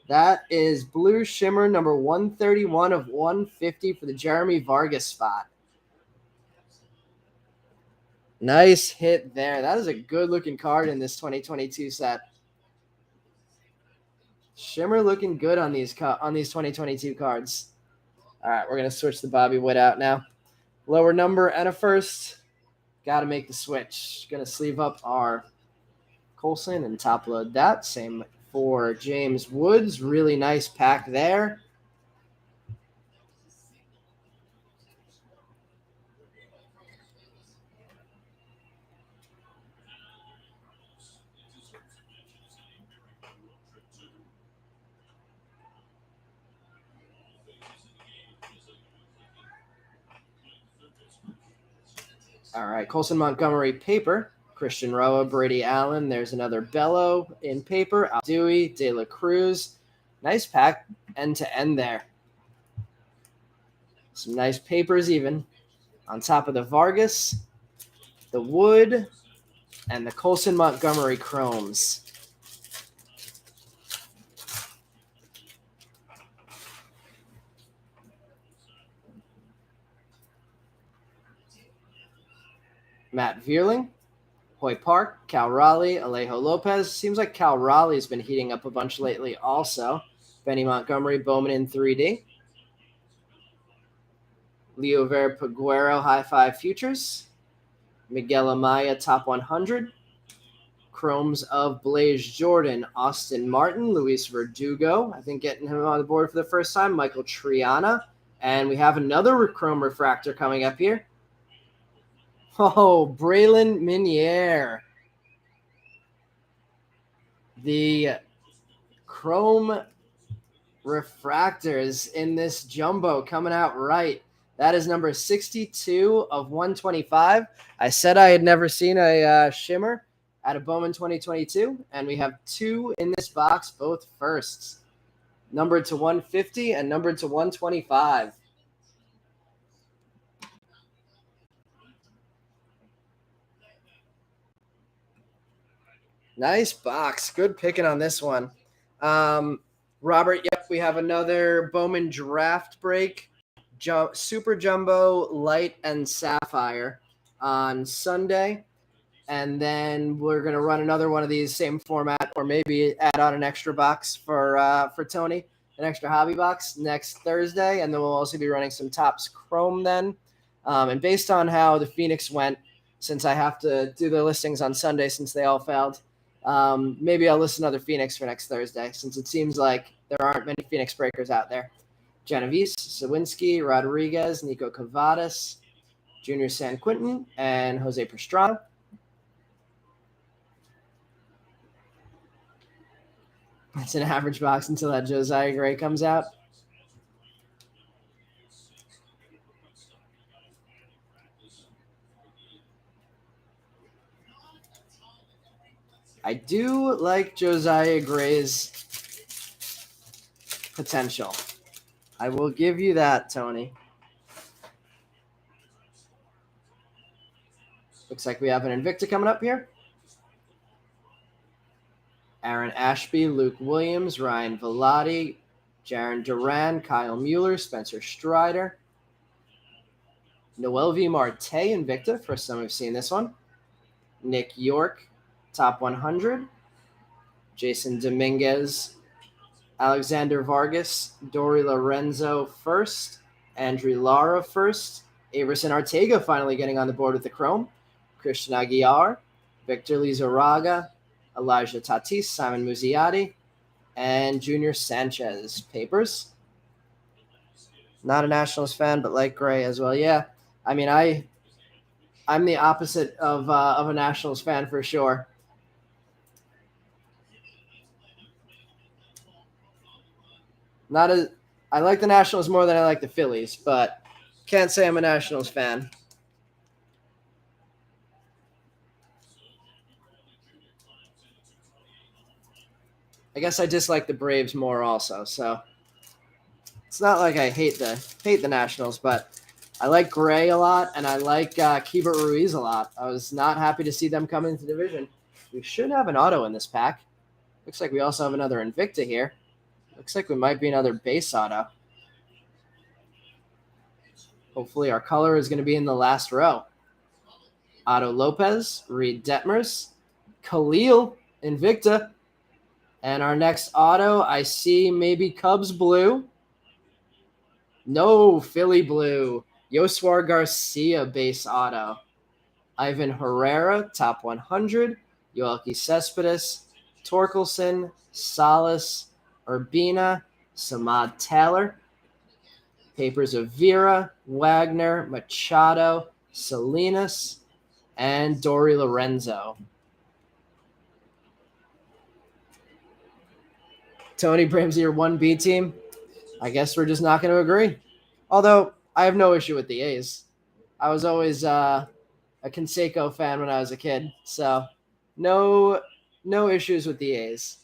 That is blue shimmer number 131 of 150 for the Jeremy Vargas spot. Nice hit there. That is a good-looking card in this 2022 set. Shimmer looking good on these 2022 cards. All right, we're going to switch the Bobby Wood out now. Lower number and a first. Got to make the switch. Going to sleeve up our Colson and top load that. Same for James Woods. Really nice pack there. All right, Colson Montgomery paper. Christian Roa, Brady Allen. There's another Bello in paper. Al Dewey, De La Cruz. Nice pack end to end there. Some nice papers even. On top of the Vargas, the Wood, and the Colson Montgomery chromes. Matt Vierling, Hoy Park, Cal Raleigh, Alejo Lopez. Seems like Cal Raleigh's been heating up a bunch lately also. Benny Montgomery, Bowman in 3D. Leo Vera Paguero, High Five Futures. Miguel Amaya, top 100. Chromes of Blaze Jordan, Austin Martin, Luis Verdugo. I think getting him on the board for the first time. Michael Triana. And we have another Chrome refractor coming up here. Oh, Braylon Minier. The Chrome refractors in this jumbo coming out right. That is number 62 of 125. I said I had never seen a shimmer out of Bowman 2022, and we have 2 in this box, both firsts. Numbered to 150 and numbered to 125. Nice box. Good picking on this one. Robert, yep, we have another Bowman draft break. Super Jumbo, Light, and Sapphire on Sunday. And then we're going to run another one of these, same format, or maybe add on an extra box for Tony, an extra hobby box next Thursday. And then we'll also be running some Topps Chrome then. And based on how the Phoenix went, since I have to do the listings on Sunday since they all failed, maybe I'll list another Phoenix for next Thursday, since it seems like there aren't many Phoenix breakers out there. Genovese, Sawinski, Rodriguez, Nico Cavadas, Junior San Quintin, and Jose Pastrana. It's an average box until that Josiah Gray comes out. I do like Josiah Gray's potential. I will give you that, Tony. Looks like we have an Invicta coming up here. Aaron Ashby, Luke Williams, Ryan Velotti, Jaron Duran, Kyle Mueller, Spencer Strider, Noel V. Marte Invicta. First time we've seen this one. Nick York, top 100. Jason Dominguez, Alexander Vargas, Dory Lorenzo first, Andrew Lara first, Averson Arteaga finally getting on the board with the Chrome, Christian Aguiar, Victor Lizarraga, Elijah Tatis, Simon Muzziotti, and Junior Sanchez. Papers. Not a Nationals fan, but like Gray as well. Yeah, I mean, I'm the opposite of a Nationals fan for sure. I like the Nationals more than I like the Phillies, but can't say I'm a Nationals fan. I guess I dislike the Braves more also, so it's not like I hate the Nationals, but I like Gray a lot, and I like Keibert Ruiz a lot. I was not happy to see them come into the division. We should have an auto in this pack. Looks like we also have another Invicta here. Looks like we might be another base auto. Hopefully our color is going to be in the last row. Otto Lopez, Reed Detmers, Khalil, Invicta. And our next auto, I see maybe Cubs blue. No, Philly blue. Yoswar Garcia base auto. Ivan Herrera, top 100. Yoelqui Cespedes, Torkelson, Salas, Urbina, Samad Taylor. Papers of Vera, Wagner, Machado, Salinas, and Dory Lorenzo. Tony Bramsey, your 1B team. I guess we're just not going to agree. Although I have no issue with the A's. I was always a Canseco fan when I was a kid, so no issues with the A's.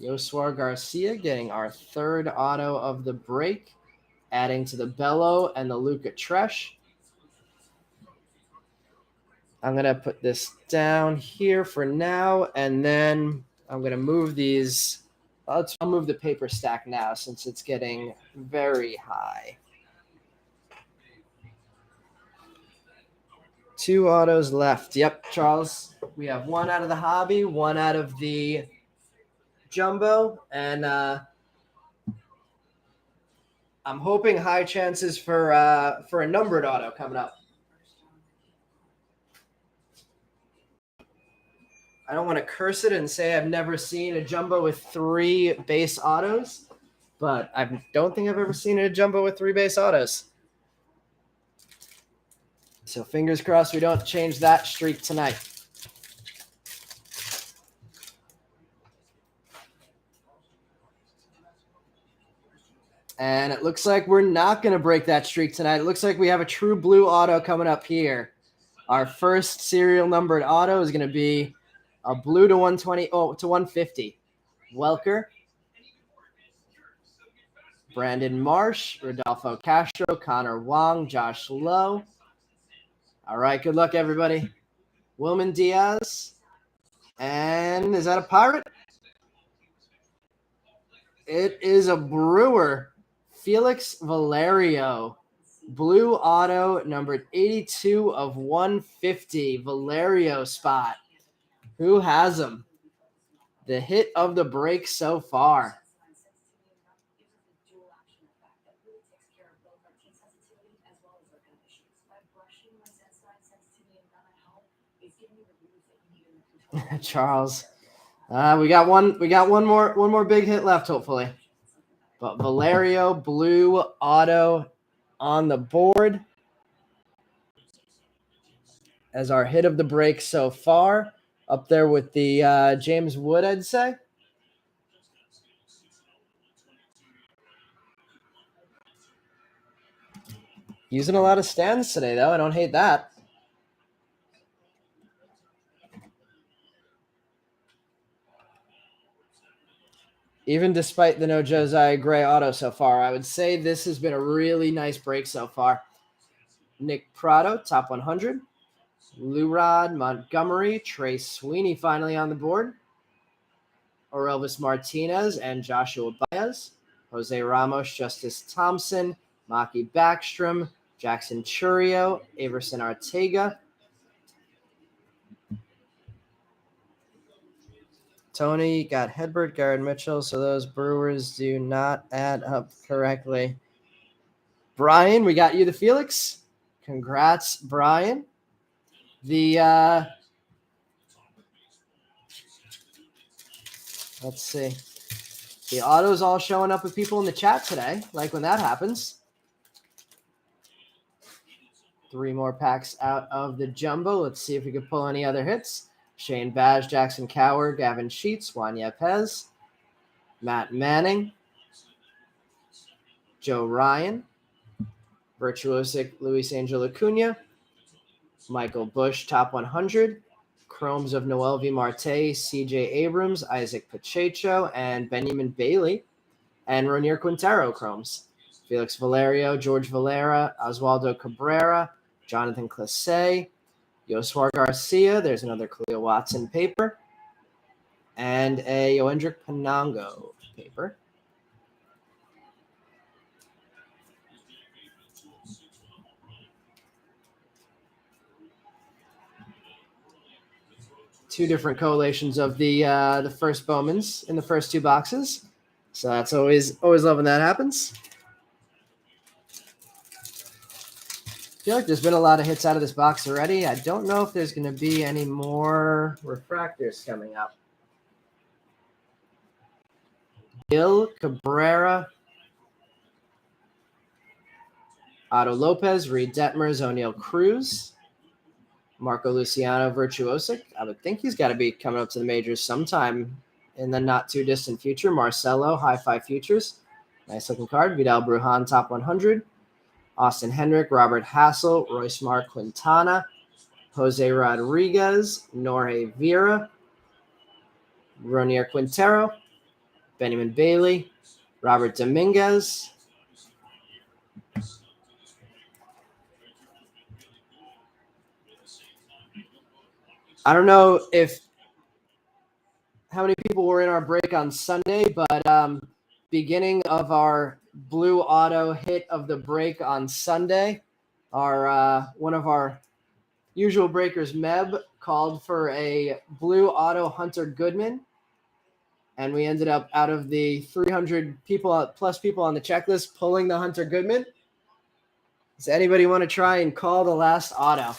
Yoswar Garcia getting our third auto of the break, adding to the Bello and the Luca Tresh. I'm going to put this down here for now, and then I'm going to move these. I'll move the paper stack now since it's getting very high. 2 autos left. Yep, Charles. We have 1 out of the hobby, 1 out of the jumbo, and I'm hoping high chances for a numbered auto coming up. I don't want to curse it and say I've never seen a jumbo with 3 base autos, but I don't think I've ever seen a jumbo with 3 base autos. So fingers crossed we don't change that streak tonight. And it looks like we're not going to break that streak tonight. It looks like we have a true blue auto coming up here. Our first serial numbered auto is going to be a blue to 120, to 150. Welker, Brandon Marsh, Rodolfo Castro, Connor Wong, Josh Lowe. All right, good luck, everybody. Wilman Diaz. And is that a Pirate? It is a Brewer. Felix Valerio. Blue auto, numbered 82 of 150. Valerio spot. Who has him? The hit of the break so far. Charles. We got one more big hit left, hopefully. But Valerio, blue auto on the board as our hit of the break so far. Up there with the James Wood, I'd say. Using a lot of stands today, though. I don't hate that. Even despite the no Josiah Gray auto so far, I would say this has been a really nice break so far. Nick Prado, top 100. Lurod Montgomery, Trey Sweeney finally on the board. Orelvis Martinez and Joshua Baez. Jose Ramos, Justice Thompson, Maki Backstrom, Jackson Churio, Averson Arteaga. Tony got Hedbert, Garrett Mitchell, so those Brewers do not add up correctly. Brian, we got you the Felix. Congrats, Brian. Let's see. The auto's all showing up with people in the chat today, like when that happens. 3 more packs out of the jumbo. Let's see if we can pull any other hits. Shane Baz, Jackson Cower, Gavin Sheets, Juan Yepez, Matt Manning, Joe Ryan, Virtuosic Luis Angel Acuna, Michael Bush, top 100, Chromes of Noel V. Marte, CJ Abrams, Isaac Pacheco, and Benjamin Bailey, and Ronier Quintero Chromes. Felix Valerio, George Valera, Oswaldo Cabrera, Jonathan Clase, Yoswar Garcia, there's another Khalil Watson paper, and a Yoendrick Panango paper. Two different collations of the first Bowmans in the first 2 boxes. So that's always love when that happens. I feel like there's been a lot of hits out of this box already. I don't know if there's going to be any more refractors coming up. Gil Cabrera, Otto Lopez, Reed Detmers, O'Neill Cruz, Marco Luciano Virtuosic. I would think he's got to be coming up to the majors sometime in the not too distant future. Marcelo, High Five Futures. Nice looking card. Vidal Brujan, top 100. Austin Hendrick, Robert Hassel, Royce Mar Quintana, Jose Rodriguez, Norge Vera, Ronier Quintero, Benjamin Bailey, Robert Dominguez. I don't know how many people were in our break on Sunday, but beginning of our blue auto hit of the break on Sunday, our one of our usual breakers, Meb, called for a blue auto Hunter Goodman, and we ended up, out of the 300 plus people on the checklist, pulling the Hunter Goodman. Does anybody want to try and call the last auto?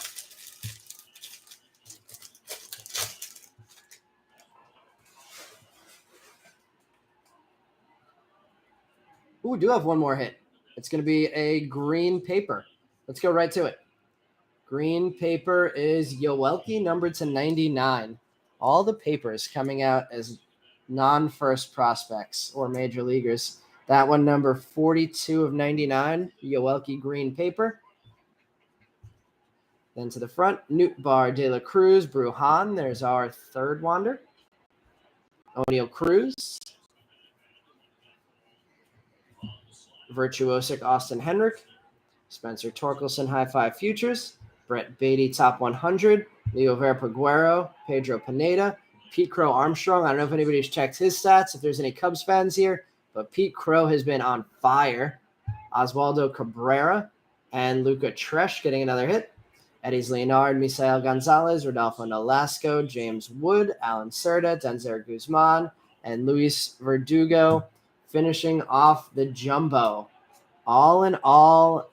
Ooh, we do have one more hit. It's going to be a green paper. Let's go right to it. Green paper is Yoelki, numbered to 99. All the papers coming out as non-first prospects or major leaguers. That one, number 42 of 99, Yoelki green paper. Then to the front, Nootbaar, De La Cruz, Bruhan. There's our third Wander. O'Neal Cruz. Virtuosic, Austin Henrik. Spencer Torkelson, High Five Futures. Brett Beatty, Top 100. Leo Verpaguero, Pedro Pineda. Pete Crow Armstrong. I don't know if anybody's checked his stats, if there's any Cubs fans here, but Pete Crow has been on fire. Oswaldo Cabrera and Luca Tresh getting another hit. Eddie's Leonard, Misael Gonzalez, Rodolfo Nolasco, James Wood, Alan Cerda, Denzer Guzman, and Luis Verdugo finishing off the jumbo. All in all,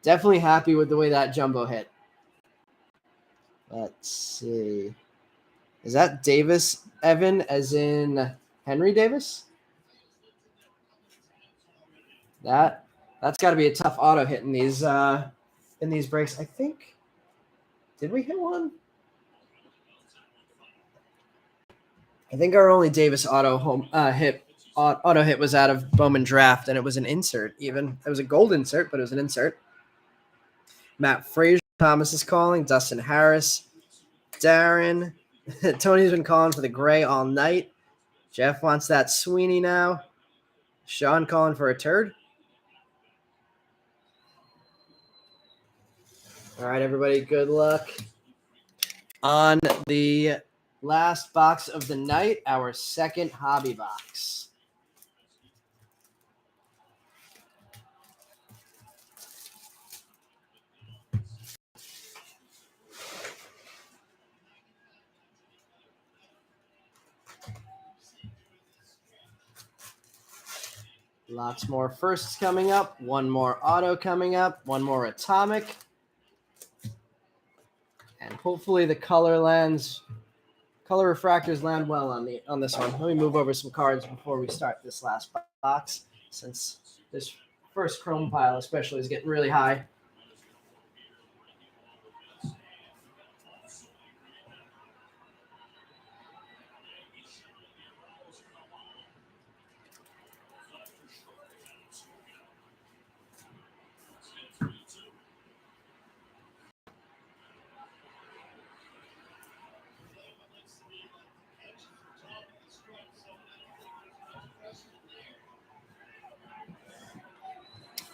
definitely happy with the way that jumbo hit. Let's see. Is that Davis Evan as in Henry Davis? That's got to be a tough auto hit in these breaks. I think. Did we hit one? I think our only Davis auto hit was out of Bowman draft, and it was an insert. Even it was a gold insert, but it was an insert. Matt Frazier, Thomas is calling. Dustin Harris, Darren, Tony's been calling for the gray all night. Jeff wants that Sweeney now. Sean calling for a turd. All right, everybody, good luck on the last box of the night, our second hobby box. Lots more firsts coming up, one more auto coming up, one more atomic. And hopefully the color refractors land well on this one. Let me move over some cards before we start this last box, since this first chrome pile especially is getting really high.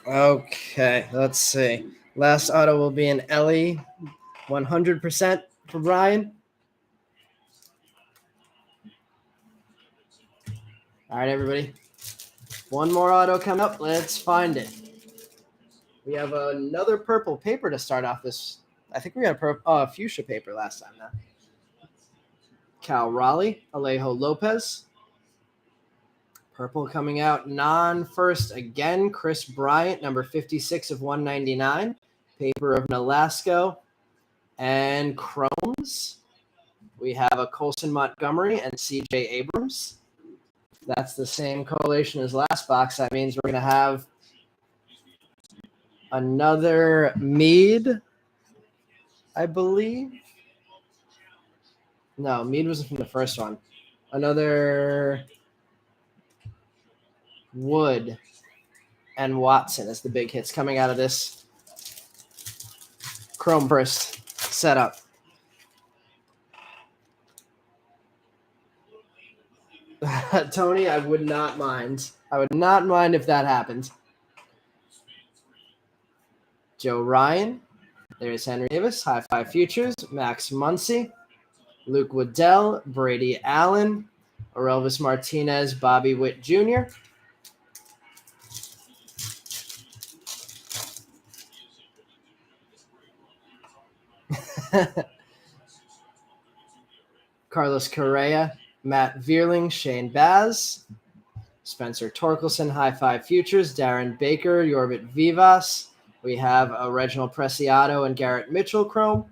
Okay, let's see. Last auto will be an Ellie, 100% for Brian. All right, everybody. One more auto coming up. Let's find it. We have another purple paper to start off this. I think we got a fuchsia paper last time now. Cal Raleigh, Alejo Lopez. Purple coming out non-first again. Chris Bryant, number 56 of 199. Paper of Nolasco. And chromes. We have a Colson Montgomery and C.J. Abrams. That's the same correlation as last box. That means we're going to have another Mead, I believe. No, Mead wasn't from the first one. Another Wood and Watson as the big hits coming out of this Chrome Burst setup. Tony, I would not mind. I would not mind if that happened. Joe Ryan. There's Henry Davis. High Five Futures. Max Muncy. Luke Waddell. Brady Allen. Orelvis Martinez. Bobby Witt Jr. Carlos Correa. Matt Vierling, Shane Baz, Spencer Torkelson, High Five Futures, Darren Baker, Yorbit Vivas. We have a Reginald Preciado and Garrett Mitchell Chrome.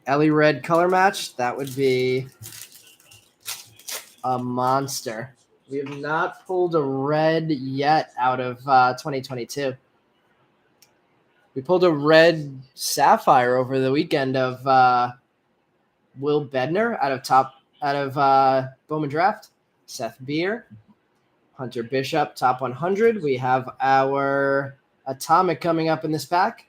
Ellie Red color match. That would be a monster. We have not pulled a red yet out of 2022. We pulled a red sapphire over the weekend of Will Bednar out of Bowman Draft, Seth Beer, Hunter Bishop, top 100. We have our Atomic coming up in this pack.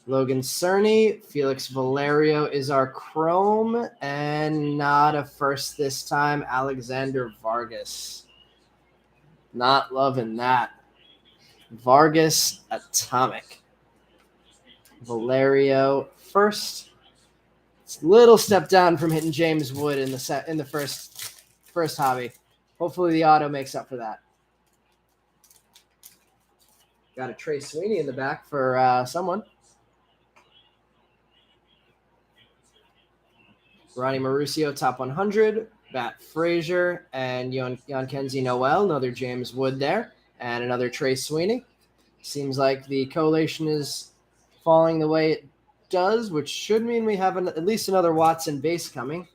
Logan Cerny, Felix Valerio is our Chrome, and not a first this time, Alexander Vargas. Not loving that. Vargas Atomic. Valerio first. It's a little step down from hitting James Wood in the first hobby. Hopefully the auto makes up for that. Got a Trey Sweeney in the back for someone. Ronnie Mauricio, top 100. Matt Frazier and Kenzie Noel, another James Wood there, and another Trey Sweeney. Seems like the collation is falling the way it does, which should mean we have at least another Watson base coming.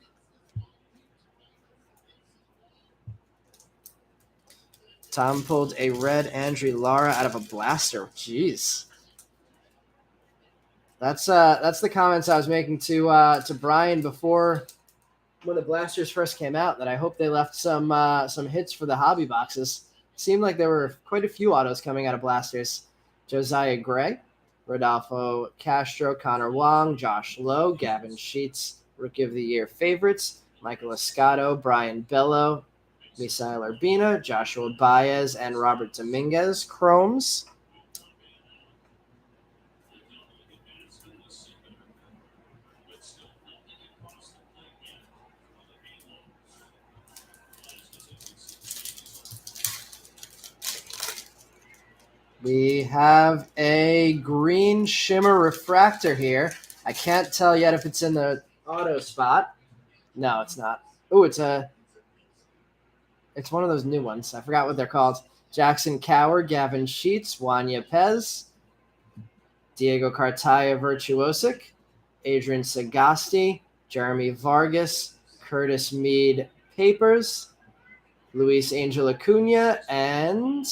Tom pulled a red Andrew Lara out of a blaster. Jeez. That's the comments I was making to Brian before when the blasters first came out, that I hope they left some hits for the hobby boxes. Seemed like there were quite a few autos coming out of blasters. Josiah Gray, Rodolfo Castro, Connor Wong, Josh Lowe, Gavin Sheets, Rookie of the Year favorites, Michael Escato, Brian Bello, Misael Urbina, Joshua Baez, and Robert Dominguez, Chromes. We have a green shimmer refractor here. I can't tell yet if it's in the auto spot. No, it's not. Oh, it's one of those new ones. I forgot what they're called. Jackson Cower, Gavin Sheets, Wanya Pez, Diego Cartaya Virtuosic, Adrian Sagasti, Jeremy Vargas, Curtis Mead Papers, Luis Angel Acuna, and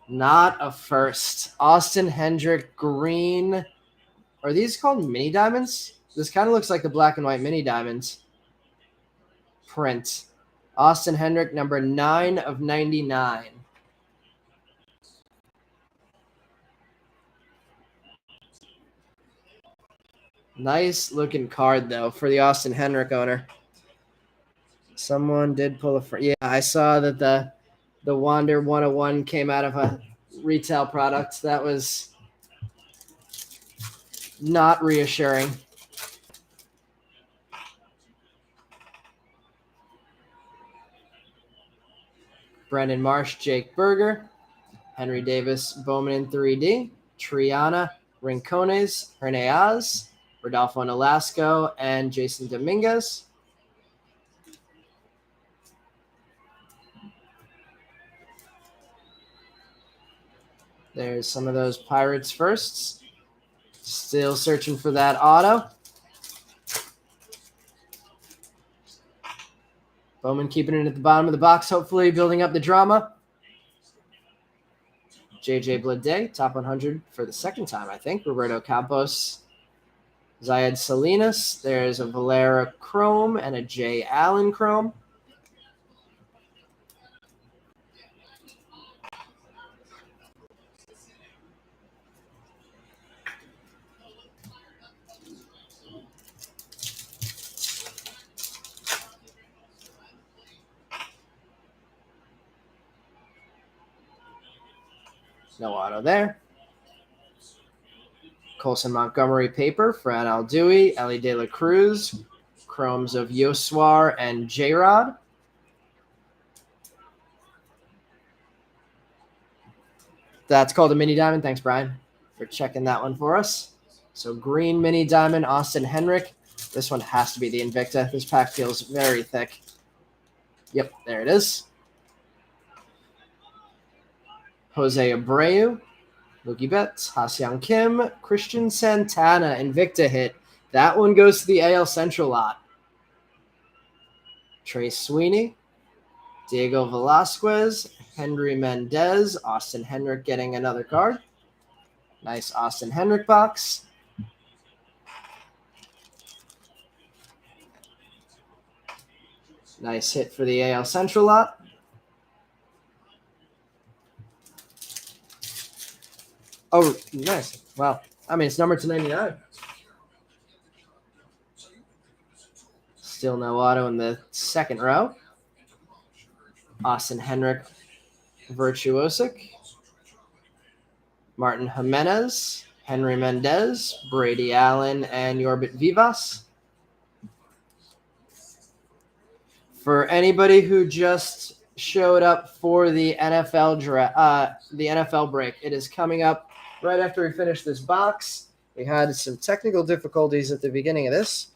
not a first. Austin Hendrick green. Are these called mini diamonds? This kind of looks like the black and white mini diamonds print. Austin Hendrick, number 9 of 99. Nice looking card, though, for the Austin Hendrick owner. Someone did pull a... Yeah, I saw that the Wander 101 came out of a retail product. That was not reassuring. Brendan Marsh, Jake Berger, Henry Davis, Bowman in 3D, Triana, Rincones, Hernandez, Rodolfo Nolasco, and Jason Dominguez. There's some of those Pirates firsts. Still searching for that auto. Bowman keeping it at the bottom of the box, hopefully building up the drama. JJ Bleday, top 100 for the second time, I think. Roberto Campos, Zayed Salinas. There's a Valera Chrome and a Jay Allen Chrome. No auto there. Colson Montgomery paper, Fred Alduy, Ellie De La Cruz, chromes of Yoswar and J-Rod. That's called a mini diamond. Thanks, Brian, for checking that one for us. So green mini diamond, Austin Hendrick. This one has to be the Invicta. This pack feels very thick. Yep, there it is. Jose Abreu, Mookie Betts, Ha-Seong Kim, Christian Santana, Invicta hit. That one goes to the AL Central lot. Trey Sweeney, Diego Velasquez, Henry Mendez, Austin Hendrick getting another card. Nice Austin Hendrick box. Nice hit for the AL Central lot. Oh, nice. Wow. I mean, it's numbered to 99. Still no auto in the second row. Austin Henrik Virtuosic. Martin Jimenez, Henry Mendez, Brady Allen, and Yorbit Vivas. For anybody who just showed up for the NFL break, it is coming up right after we finish this box. We had some technical difficulties at the beginning of this.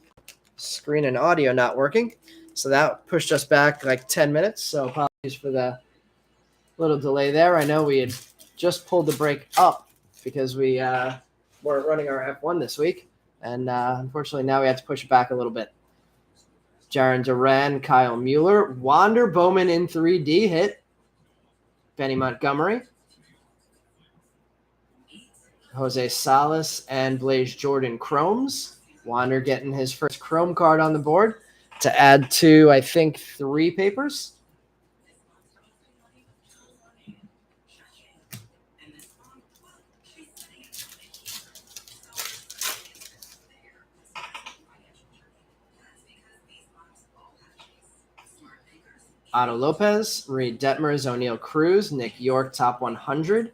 Screen and audio not working. So that pushed us back like 10 minutes. So apologies for the little delay there. I know we had just pulled the break up because we weren't running our F1 this week. And unfortunately, now we have to push it back a little bit. Jaron Duran, Kyle Mueller, Wander Bowman in 3D hit. Benny Montgomery, Jose Salas, and Blaze Jordan Chromes. Wander getting his first Chrome card on the board to add to, I think, 3 papers. Otto Lopez, Reed Detmers, O'Neill Cruz, Nick York, top 100.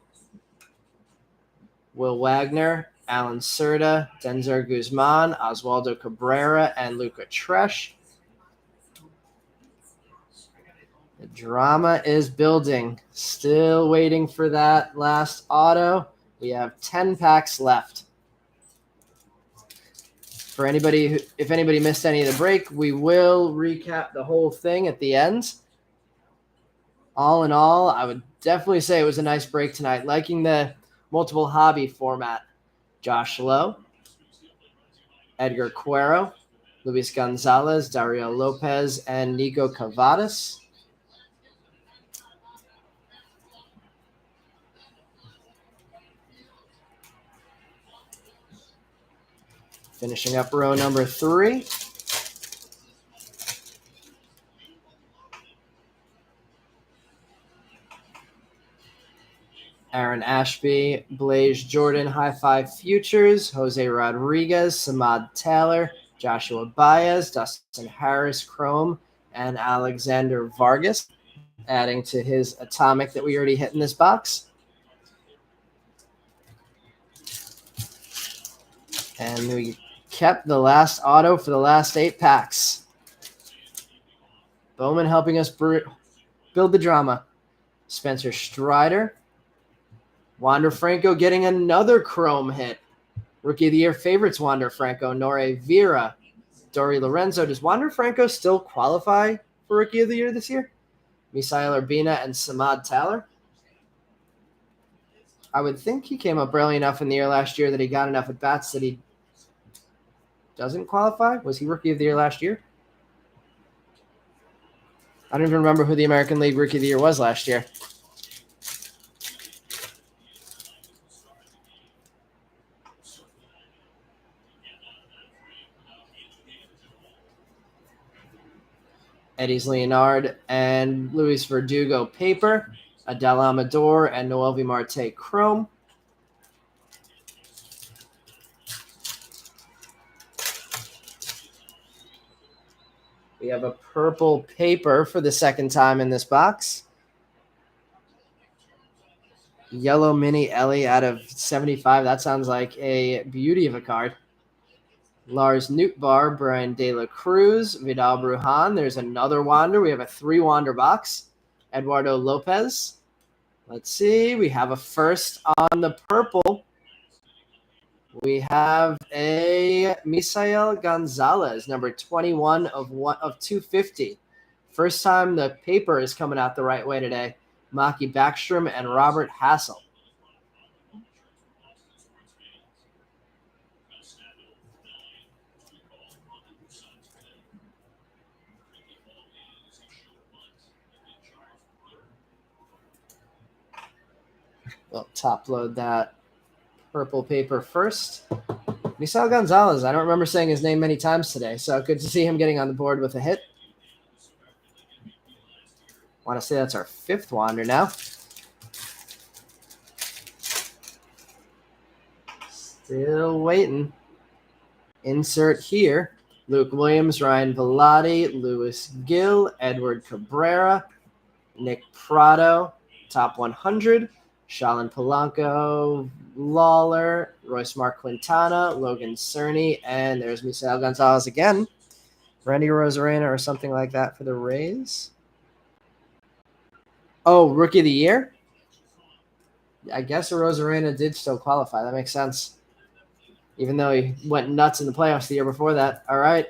Will Wagner, Alan Serta, Denzer Guzman, Oswaldo Cabrera, and Luca Tresh. The drama is building. Still waiting for that last auto. We have 10 packs left. For anybody if anybody missed any of the break, we will recap the whole thing at the end. All in all, I would definitely say it was a nice break tonight. Liking the multiple hobby format. Josh Lowe, Edgar Cuero, Luis Gonzalez, Dario Lopez, and Nico Cavadas. Finishing up row number 3. Aaron Ashby, Blaze Jordan, High Five Futures, Jose Rodriguez, Samad Taylor, Joshua Baez, Dustin Harris, Chrome, and Alexander Vargas, adding to his atomic that we already hit in this box. And we kept the last auto for the last 8 packs. Bowman helping us build the drama. Spencer Strider. Wander Franco getting another Chrome hit. Rookie of the Year favorites Wander Franco. Nore Vera. Dory Lorenzo. Does Wander Franco still qualify for Rookie of the Year this year? Misael Urbina and Samad Taylor. I would think he came up early enough in the year last year that he got enough at bats that he doesn't qualify. Was he Rookie of the Year last year? I don't even remember who the American League Rookie of the Year was last year. Eddie's Leonard and Luis Verdugo paper, Adel Amador and Noelvi Marte Chrome. We have a purple paper for the second time in this box. Yellow Mini Ellie out of 75. That sounds like a beauty of a card. Lars Nootbaar, Brian De La Cruz, Vidal Brujan. There's another Wander. We have a 3 Wander box. Eduardo Lopez. Let's see. We have a first on the purple. We have a Misael Gonzalez, number 21 of 250. First time the paper is coming out the right way today. Maki Backstrom and Robert Hassel. We'll top load that purple paper first. Misael Gonzalez, I don't remember saying his name many times today, so good to see him getting on the board with a hit. want to say that's our 5th Wander now. Still waiting. Insert here. Luke Williams, Ryan Velotti, Lewis Gill, Edward Cabrera, Nick Prado, top 100, Shalin Polanco, Lawler, Royce Mark Quintana, Logan Cerny, and there's Misael Gonzalez again. Randy Rosarena or something like that for the Rays. Oh, Rookie of the Year? I guess Rosarena did still qualify. That makes sense. Even though he went nuts in the playoffs the year before that. All right.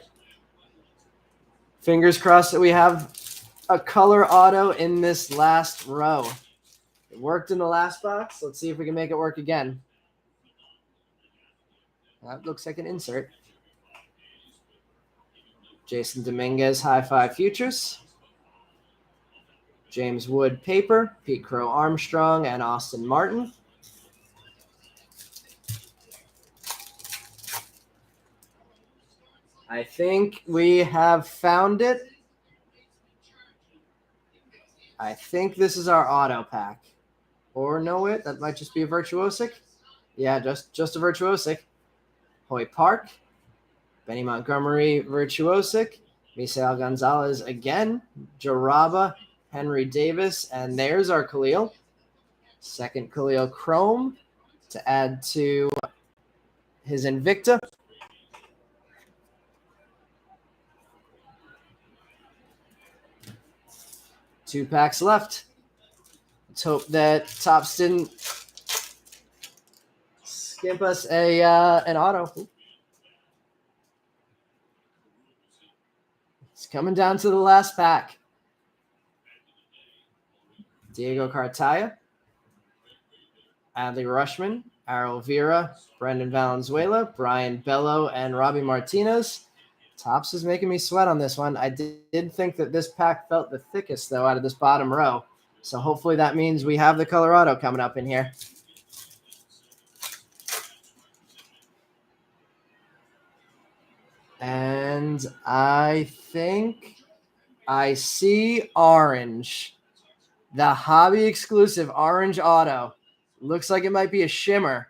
Fingers crossed that we have a color auto in this last row. It worked in the last box. Let's see if we can make it work again. That looks like an insert. Jason Dominguez, High Five Futures. James Wood, Paper. Pete Crow Armstrong, and Austin Martin. I think we have found it. I think this is our auto pack. Or no, that might just be a Virtuosic. Yeah, just a Virtuosic. Hoy Park, Benny Montgomery, Virtuosic, Misael Gonzalez again, Jaraba, Henry Davis, and there's our Khalil. Second Khalil Chrome to add to his Invicta. Two packs left. Let's hope that Topps didn't skimp us an auto. It's coming down to the last pack. Diego Cartaya, Adley Rushman, Arrow Vera, Brendan Valenzuela, Brian Bello, and Robbie Martinez. Topps is making me sweat on this one. I did think that this pack felt the thickest, though, out of this bottom row. So hopefully that means we have the Colorado coming up in here. And I think I see orange. The hobby exclusive orange auto. Looks like it might be a shimmer.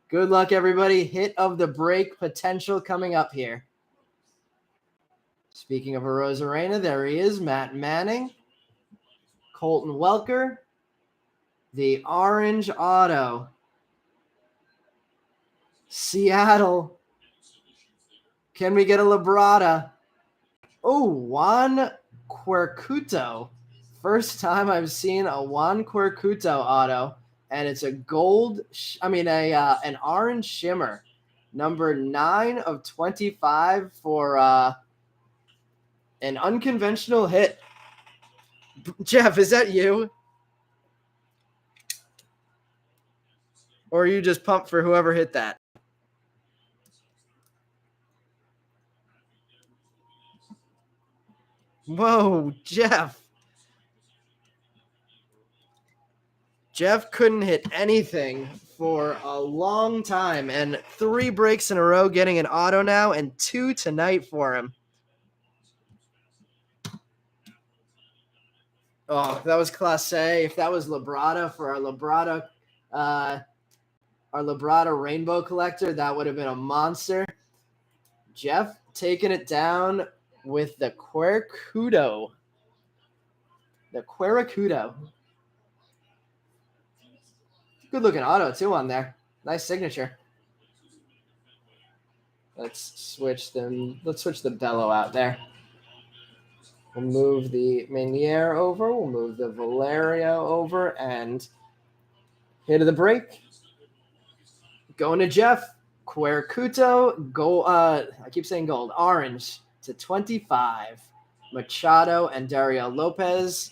Good luck, everybody. Hit of the break potential coming up here. Speaking of a Rosarena, there he is, Matt Manning. Colton Welker. The orange auto. Seattle. Can we get a Labrada? Oh, Juan Quercuto. First time I've seen a Juan Quercuto auto, and it's a gold, an orange shimmer. Number 9 of 25 for an unconventional hit. Jeff, is that you? Or are you just pumped for whoever hit that? Whoa, Jeff. Jeff couldn't hit anything for a long time, and 3 breaks in a row getting an auto now, and 2 tonight for him. Oh, that was Class A. If that was Labrada for our Labrada Rainbow Collector, that would have been a monster. Jeff taking it down with the Quercuto. The Quercuto. Good looking auto too on there. Nice signature. Let's switch the Bello out there. We'll move the Meunier over. We'll move the Valerio over, and hit of the break. Going to Jeff. Quercuto, gold. I keep saying gold. Orange to 25. Machado and Dario Lopez.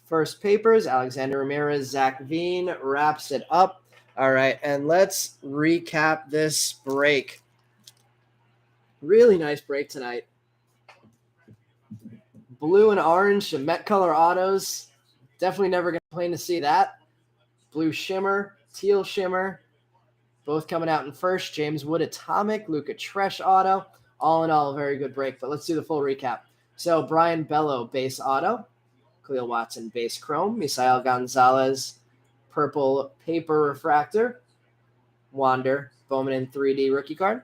First papers. Alexander Ramirez, Zach Veen wraps it up. All right, and let's recap this break. Really nice break tonight. Blue and orange, some Met color autos. Definitely never going to complain to see that. Blue shimmer, teal shimmer. Both coming out in first. James Wood Atomic, Luca Tresh auto. All in all, a very good break. But let's do the full recap. So Brian Bello base auto. Khalil Watson base chrome, Misael Gonzalez purple paper refractor, Wander Bowman in 3D rookie card,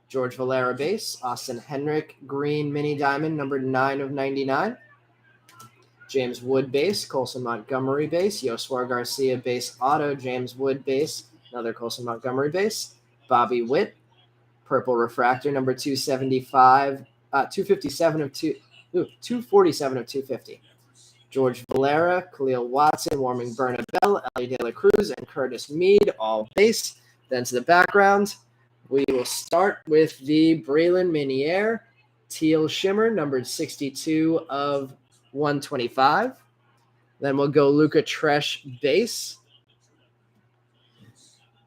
George Valera base, Austin Henrik green mini diamond number 9/99, James Wood base, Colson Montgomery base, Yoswar Garcia base auto, James Wood base, another Colson Montgomery base, Bobby Witt purple refractor number 275, 257 of 247 of 250. George Valera, Khalil Watson, Warming Bernabel, Ellie De La Cruz, and Curtis Mead, all base. Then to the background, we will start with the Braylon Minier, teal shimmer, numbered 62 of 125. Then we'll go Luca Tresh base.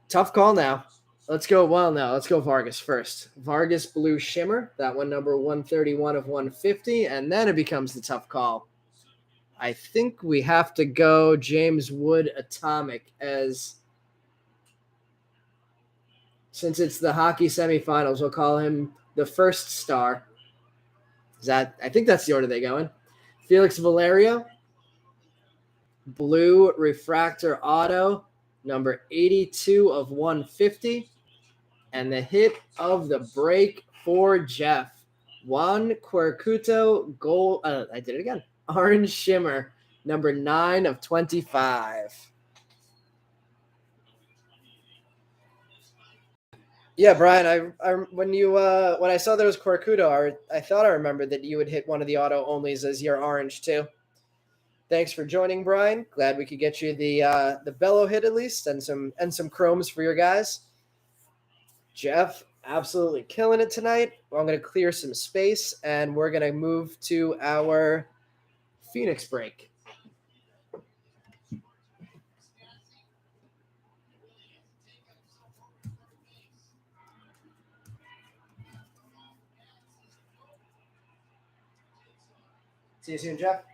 Tough call now. Let's go Vargas first. Vargas blue shimmer, that one number 131 of 150, and then it becomes the tough call. I think we have to go James Wood atomic, as since it's the hockey semifinals, we'll call him the first star. I think that's the order they go in. Felix Valerio, blue refractor auto, number 82 of 150. And the hit of the break for Jeff, Juan Cuercuto gold. I did it again. Orange shimmer, number 9 of 25. Yeah, Brian. When I saw there was Cuercuto, I thought I remembered that you would hit one of the auto onlys as your orange too. Thanks for joining, Brian. Glad we could get you the bellow hit at least, and some chromes for your guys. Jeff, absolutely killing it tonight. I'm going to clear some space, and we're going to move to our Phoenix break. See you soon, Jeff.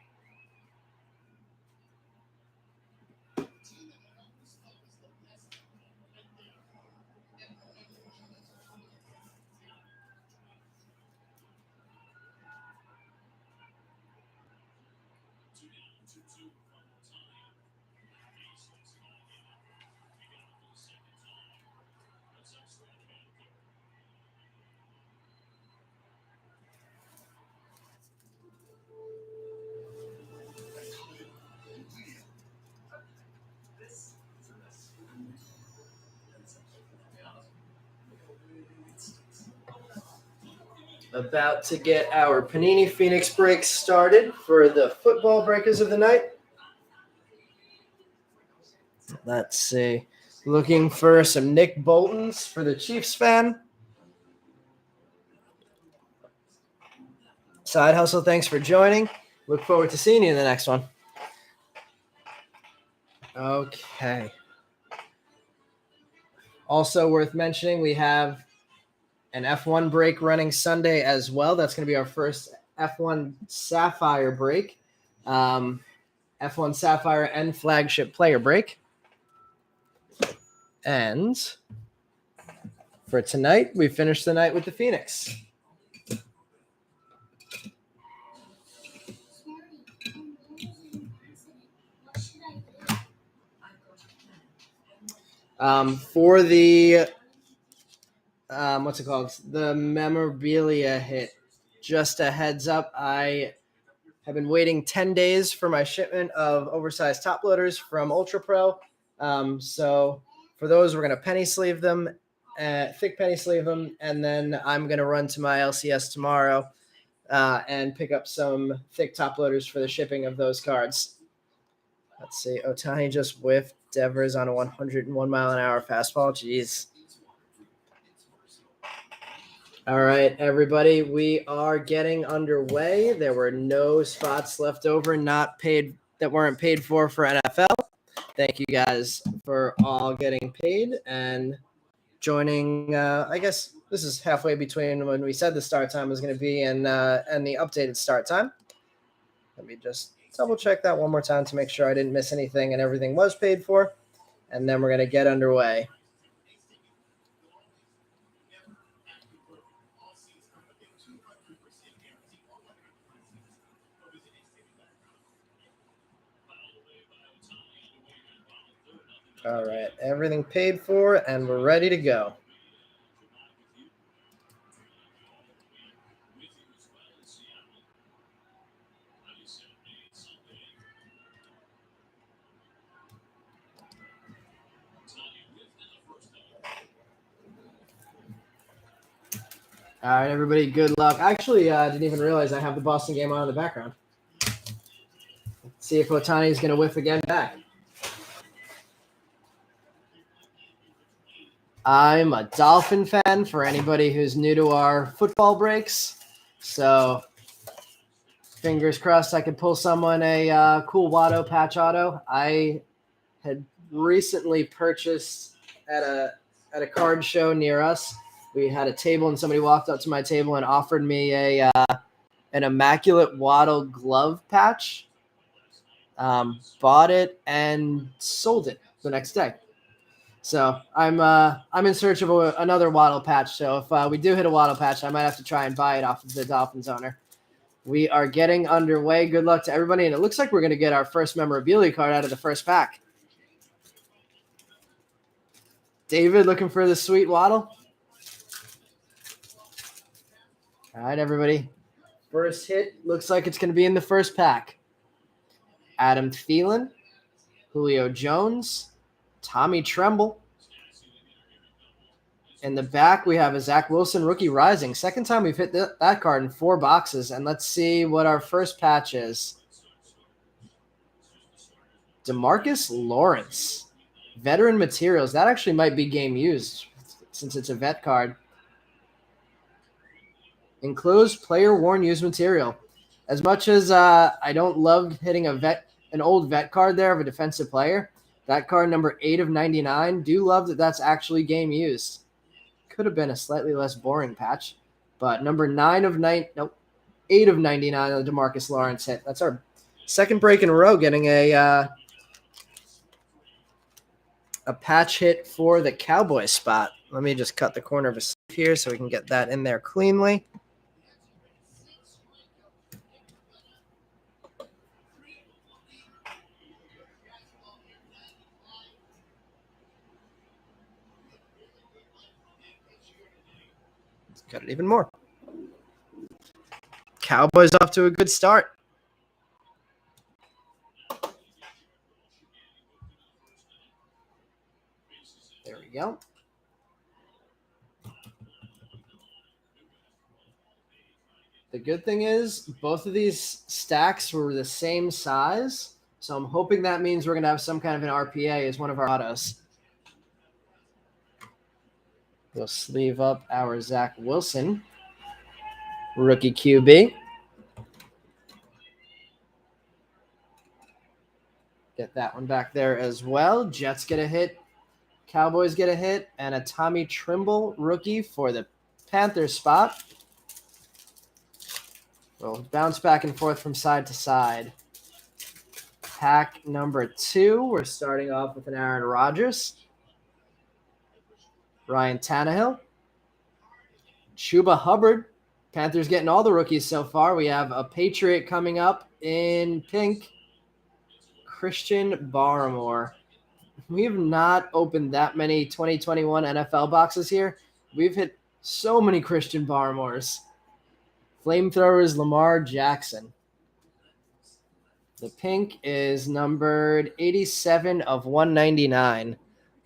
About to get our Panini Phoenix break started for the football breakers of the night. Let's see. Looking for some Nick Boltons for the Chiefs fan. Side Hustle, thanks for joining. Look forward to seeing you in the next one. Okay. Also worth mentioning, we have an F1 break running Sunday as well. That's going to be our first F1 Sapphire break. F1 Sapphire and flagship player break. And for tonight, we finished the night with the Phoenix. For the what's it called? The memorabilia hit. Just a heads up, I have been waiting 10 days for my shipment of oversized top loaders from Ultra Pro. So for those, we're going to penny sleeve them, thick penny sleeve them, and then I'm going to run to my LCS tomorrow and pick up some thick top loaders for the shipping of those cards. Let's see. Otani just whiffed Devers on a 101 mile an hour fastball. Jeez. All right, everybody, we are getting underway. There were no spots left over that weren't paid for NFL. Thank you guys for all getting paid and joining. I guess this is halfway between when we said the start time was going to be and the updated start time. Let me just double check that one more time to make sure I didn't miss anything and everything was paid for. And then we're going to get underway. All right, everything paid for, and we're ready to go. All right, everybody, good luck. Actually, I didn't even realize I have the Boston game on in the background. See if Otani is going to whiff again back. I'm a Dolphin fan for anybody who's new to our football breaks. So fingers crossed I could pull someone a cool Watto patch auto. I had recently purchased at a card show near us. We had a table and somebody walked up to my table and offered me an immaculate Watto glove patch. Bought it and sold it the next day. So I'm in search of another Waddle patch. So if we do hit a Waddle patch, I might have to try and buy it off of the Dolphins owner. We are getting underway. Good luck to everybody. And it looks like we're going to get our first memorabilia card out of the first pack. David looking for the sweet Waddle. All right, everybody. First hit looks like it's going to be in the first pack. Adam Thielen, Julio Jones, Tommy Tremble. In the back, we have a Zach Wilson rookie rising. Second time we've hit that card in 4 boxes. And let's see what our first patch is. DeMarcus Lawrence. Veteran materials. That actually might be game used since it's a vet card. Enclosed player worn used material. As much as I don't love hitting an old vet card there of a defensive player, that card number 8 of 99, do love that that's actually game used. Could have been a slightly less boring patch, but number 8 of 99 on the DeMarcus Lawrence hit. That's our second break in a row getting a patch hit for the Cowboys spot. Let me just cut the corner of a sleeve here so we can get that in there cleanly. Let's cut it even more. Cowboys off to a good start. There we go. The good thing is both of these stacks were the same size, so I'm hoping that means we're going to have some kind of an RPA as one of our autos. We'll sleeve up our Zach Wilson, rookie QB. Get that one back there as well. Jets get a hit. Cowboys get a hit. And a Tommy Tremble rookie for the Panthers spot. We'll bounce back and forth from side to side. Pack number 2. We're starting off with an Aaron Rodgers. Ryan Tannehill. Chuba Hubbard. Panthers getting all the rookies so far. We have a Patriot coming up in pink. Christian Barmore. We have not opened that many 2021 NFL boxes here. We've hit so many Christian Barmores. Flamethrowers Lamar Jackson. The pink is numbered 87 of 199.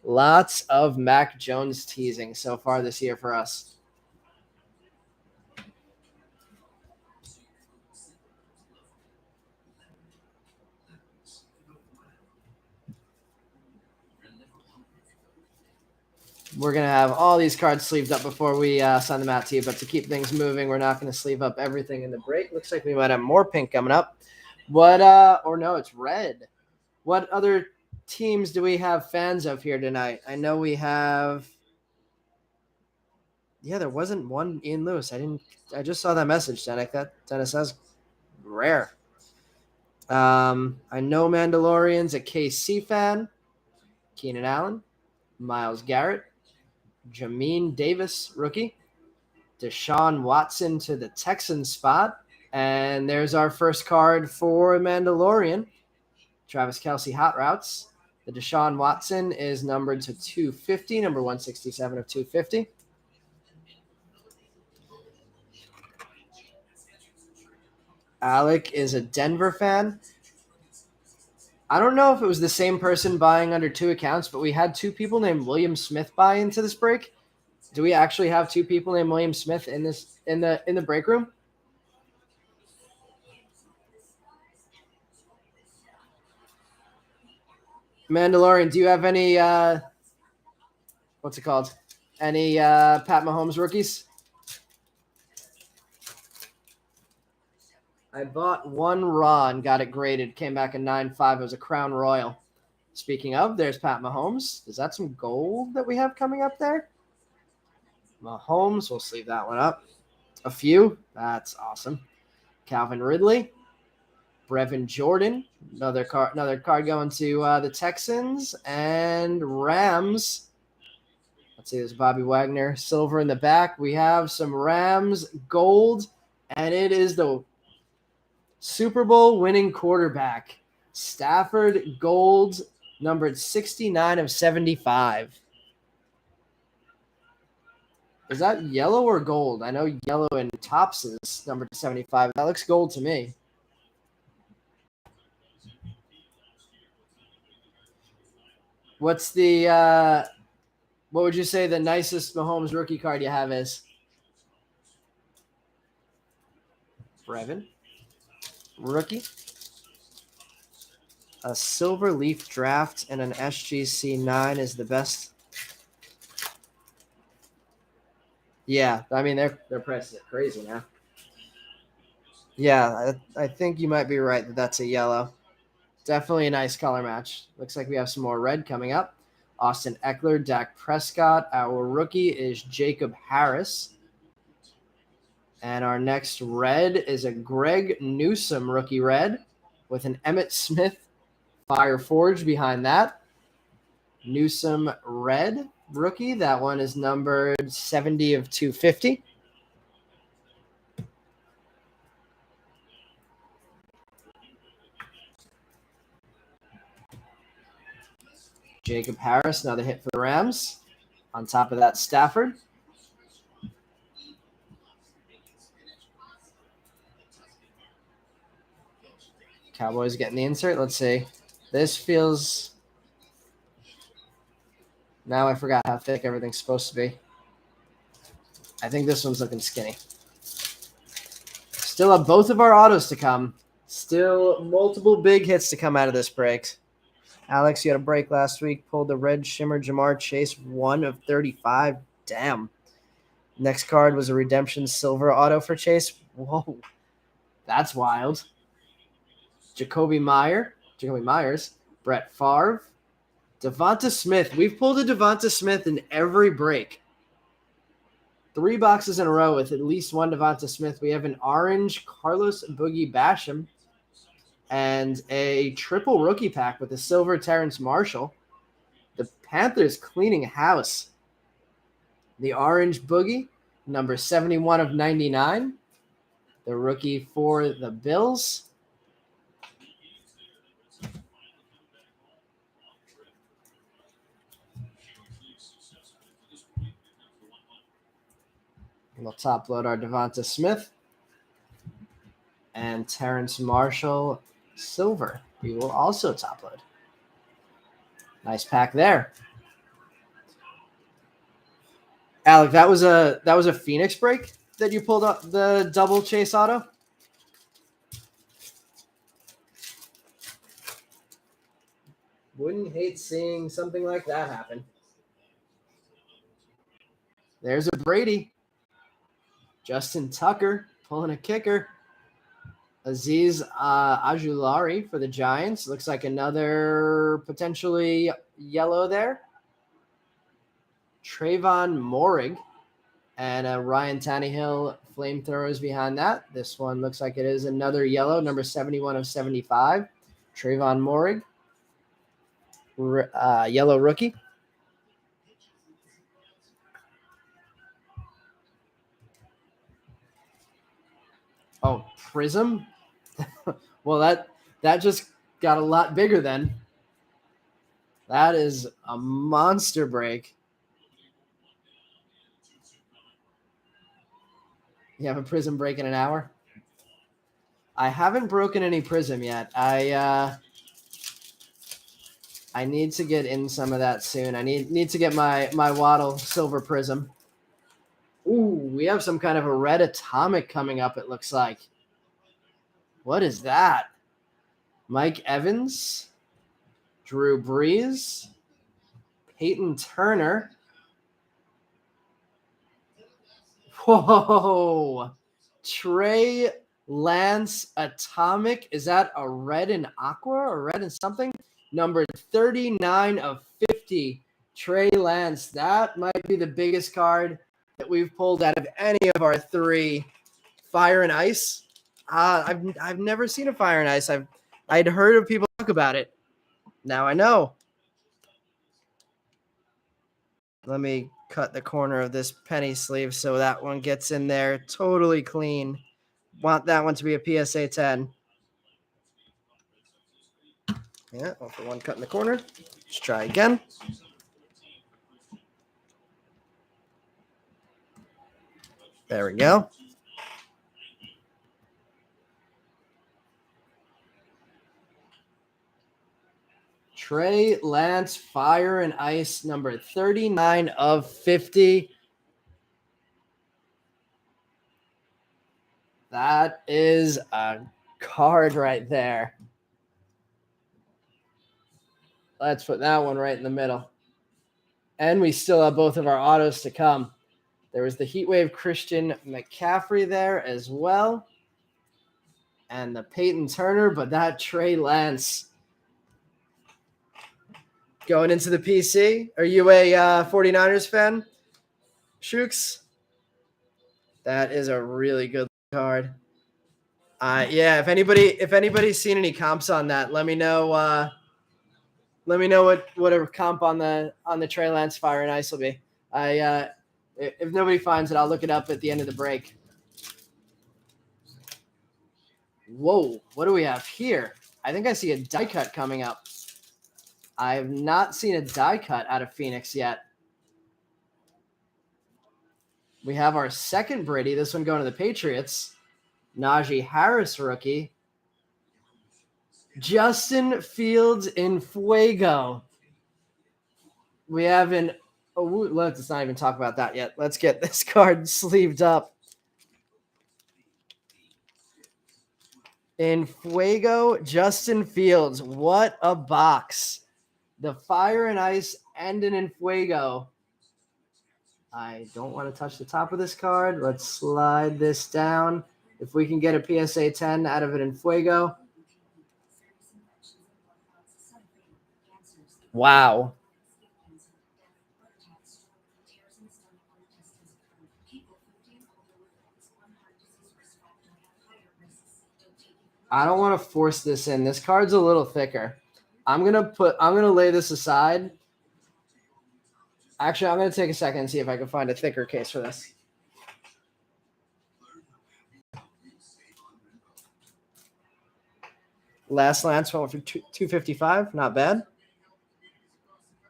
Lots of Mac Jones teasing so far this year for us. We're going to have all these cards sleeved up before we send them out to you, but to keep things moving, we're not going to sleeve up everything in the break. Looks like we might have more pink coming up. It's red. What other teams do we have fans of here tonight? I know we have. Yeah, there wasn't one Ian Lewis. I just saw that message, Dennis. That's rare. I know Mandalorian's a KC fan. Keenan Allen, Myles Garrett, Jamin Davis, rookie, Deshaun Watson to the Texans spot. And there's our first card for Mandalorian. Travis Kelce Hot Routes. The Deshaun Watson is numbered to 250, number 167 of 250. Alec is a Denver fan. I don't know if it was the same person buying under two accounts, but we had two people named William Smith buy into this break. Do we actually have two people named William Smith in the break room? Mandalorian, do you have any what's it called? Any Pat Mahomes rookies? I bought one raw and got it graded. Came back a 9.5. It was a Crown Royal. Speaking of, there's Pat Mahomes. Is that some gold that we have coming up there? Mahomes, we'll sleeve that one up. A few. That's awesome. Calvin Ridley. Brevin Jordan. Another card going to the Texans and Rams. Let's see, there's Bobby Wagner. Silver in the back. We have some Rams gold, and it is the Super Bowl winning quarterback. Stafford gold, numbered 69 of 75. Is that yellow or gold? I know yellow in tops is numbered 75. That looks gold to me. What's the what would you say the nicest Mahomes rookie card you have is? Brevin. Rookie. A silver leaf draft and an SGC 9 is the best. Yeah, I mean their prices are crazy now. Yeah, I think you might be right that that's a yellow. Definitely a nice color match. Looks like we have some more red coming up. Austin Eckler, Dak Prescott. Our rookie is Jacob Harris. And our next red is a Greg Newsome rookie red with an Emmitt Smith Fire Forge behind that. Newsome red rookie. That one is numbered 70 of 250. Jacob Harris, another hit for the Rams. On top of that, Stafford. Cowboys getting the insert. Let's see. This feels... Now I forgot how thick everything's supposed to be. I think this one's looking skinny. Still have both of our autos to come. Still multiple big hits to come out of this break. Alex, you had a break last week. Pulled the red shimmer Jamar Chase 1 of 35. Damn. Next card was a redemption silver auto for Chase. Whoa. That's wild. Jacoby Myers. Brett Favre. Devonta Smith. We've pulled a Devonta Smith in every break. 3 boxes in a row with at least one Devonta Smith. We have an orange Carlos Boogie Basham and a triple rookie pack with a silver Terrence Marshall. The Panthers cleaning house. The orange Boogie, number 71 of 99. The rookie for the Bills. We'll top load our Devonta Smith and Terrence Marshall silver. We will also top load. Nice pack there. Alec, that was a Phoenix break that you pulled up the double Chase auto. Wouldn't hate seeing something like that happen. There's a Brady. Justin Tucker pulling a kicker. Aziz Ajulari for the Giants. Looks like another potentially yellow there. Trayvon Morig and a Ryan Tannehill flamethrowers behind that. This one looks like it is another yellow, number 71 of 75. Trayvon Morig, yellow rookie. Oh, Prism. Well, that just got a lot bigger then. That is a monster break. You have a Prism break in an hour? I haven't broken any Prism yet. I need to get in some of that soon. I need to get my Waddle Silver Prism. Ooh, we have some kind of a red atomic coming up, it looks like. What is that? Mike Evans, Drew Brees, Peyton Turner. Whoa. Trey Lance Atomic. Is that a red and aqua or red and something? Number 39 of 50. Trey Lance. That might be the biggest card that we've pulled out of any of our three. Fire and Ice. I've never seen a Fire and Ice. I'd heard of people talk about it. Now I know. Let me cut the corner of this penny sleeve so that one gets in there totally clean. Want that one to be a PSA 10. Yeah, all for one cut in the corner. Let's try again. There we go. Trey Lance, Fire and Ice, number 39 of 50. That is a card right there. Let's put that one right in the middle. And we still have both of our autos to come. There was the Heatwave Christian McCaffrey there as well. And the Peyton Turner, but that Trey Lance. Going into the PC, are you a 49ers fan, Shooks? That is a really good card. Yeah, if anybody's seen any comps on that, let me know. Let me know whatever comp on the Trey Lance Fire and Ice will be. If nobody finds it, I'll look it up at the end of the break. Whoa, what do we have here? I think I see a die cut coming up. I have not seen a die cut out of Phoenix yet. We have our second Brady. This one going to the Patriots. Najee Harris rookie. Justin Fields in Fuego. We have an... Oh, let's not even talk about that yet. Let's get this card sleeved up. In Fuego, Justin Fields. What a box. The Fire and Ice and an In Fuego. I don't want to touch the top of this card. Let's slide this down. If we can get a PSA 10 out of it in Fuego. Wow. I don't want to force this in. This card's a little thicker. I'm gonna lay this aside. Actually, I'm gonna take a second and see if I can find a thicker case for this. Last Lance went for 255. Not bad.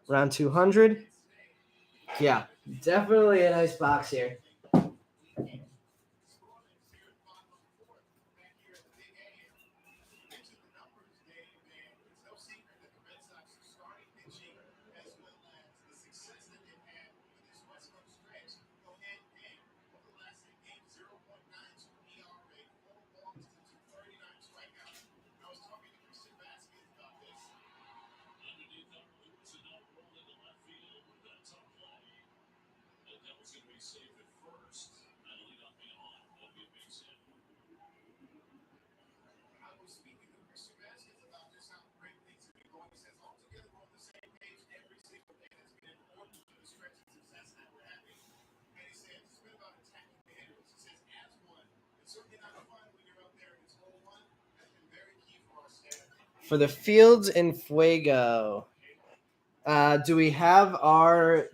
Around 200. Yeah, definitely a nice box here. For the Fields in Fuego, do we have our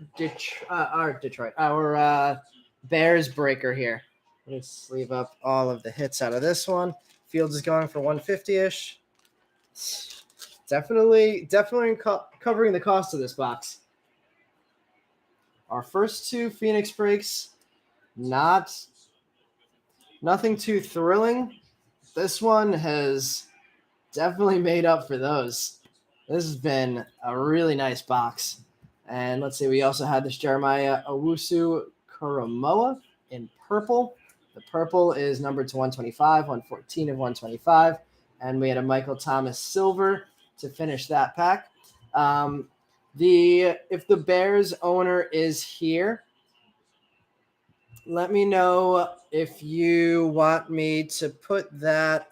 Bears breaker here? Let's sleeve up all of the hits out of this one. Fields is going for 150-ish. It's Definitely covering the cost of this box. Our first two Phoenix breaks, nothing too thrilling. This one has definitely made up for those. This has been a really nice box. And let's see, we also had this Jeremiah Owusu Koromoa in purple. The purple is numbered to 125, 114 of 125. And we had a Michael Thomas silver to finish that pack. If the Bears owner is here, let me know if you want me to put that.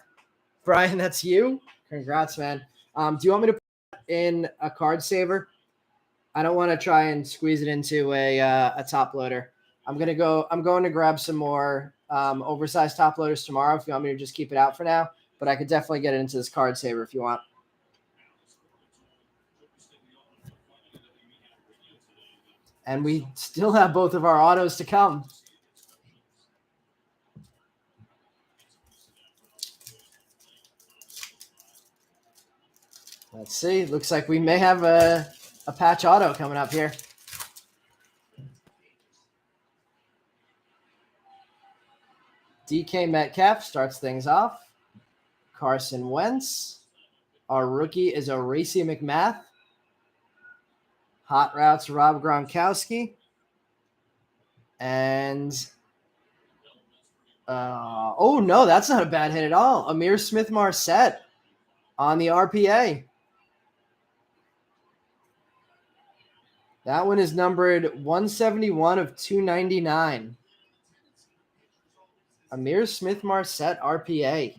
Brian, that's you. Congrats, man. Do you want me to put that in a card saver? I don't want to try and squeeze it into a top loader. I'm going to grab some more oversized top loaders tomorrow if you want me to just keep it out for now. But I could definitely get it into this card saver if you want. And we still have both of our autos to come. Let's see. Looks like we may have a patch auto coming up here. DK Metcalf starts things off. Carson Wentz. Our rookie is Racy McMath. Hot routes, Rob Gronkowski. And, oh, no, that's not a bad hit at all. Amir Smith-Marset on the RPA. That one is numbered 171 of 299. Amir Smith-Marset RPA.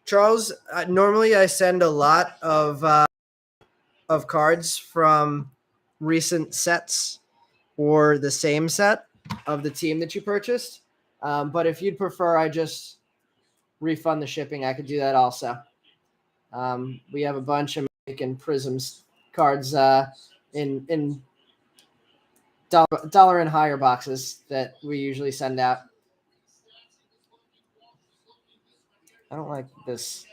Charles, normally I send a lot of cards from recent sets or the same set of the team that you purchased. But if you'd prefer, I just refund the shipping. I could do that also. We have a bunch of American Prisms cards in dollar and higher boxes that we usually send out. I don't like this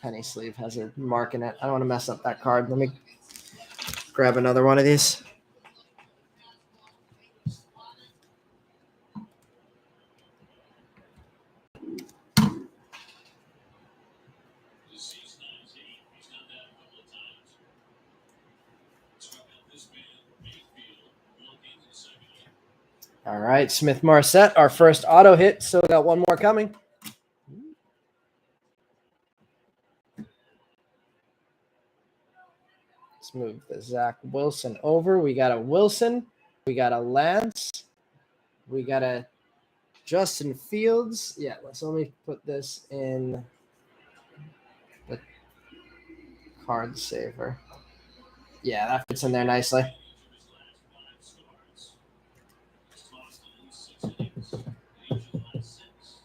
penny sleeve. Has a mark in it. I don't want to mess up that card. Let me grab another one of these. All right, Smith-Marset, our first auto hit. Still got one more coming. Let's move the Zach Wilson over. We got a Wilson. We got a Lance. We got a Justin Fields. Yeah, let's only put this in the card saver. Yeah, that fits in there nicely.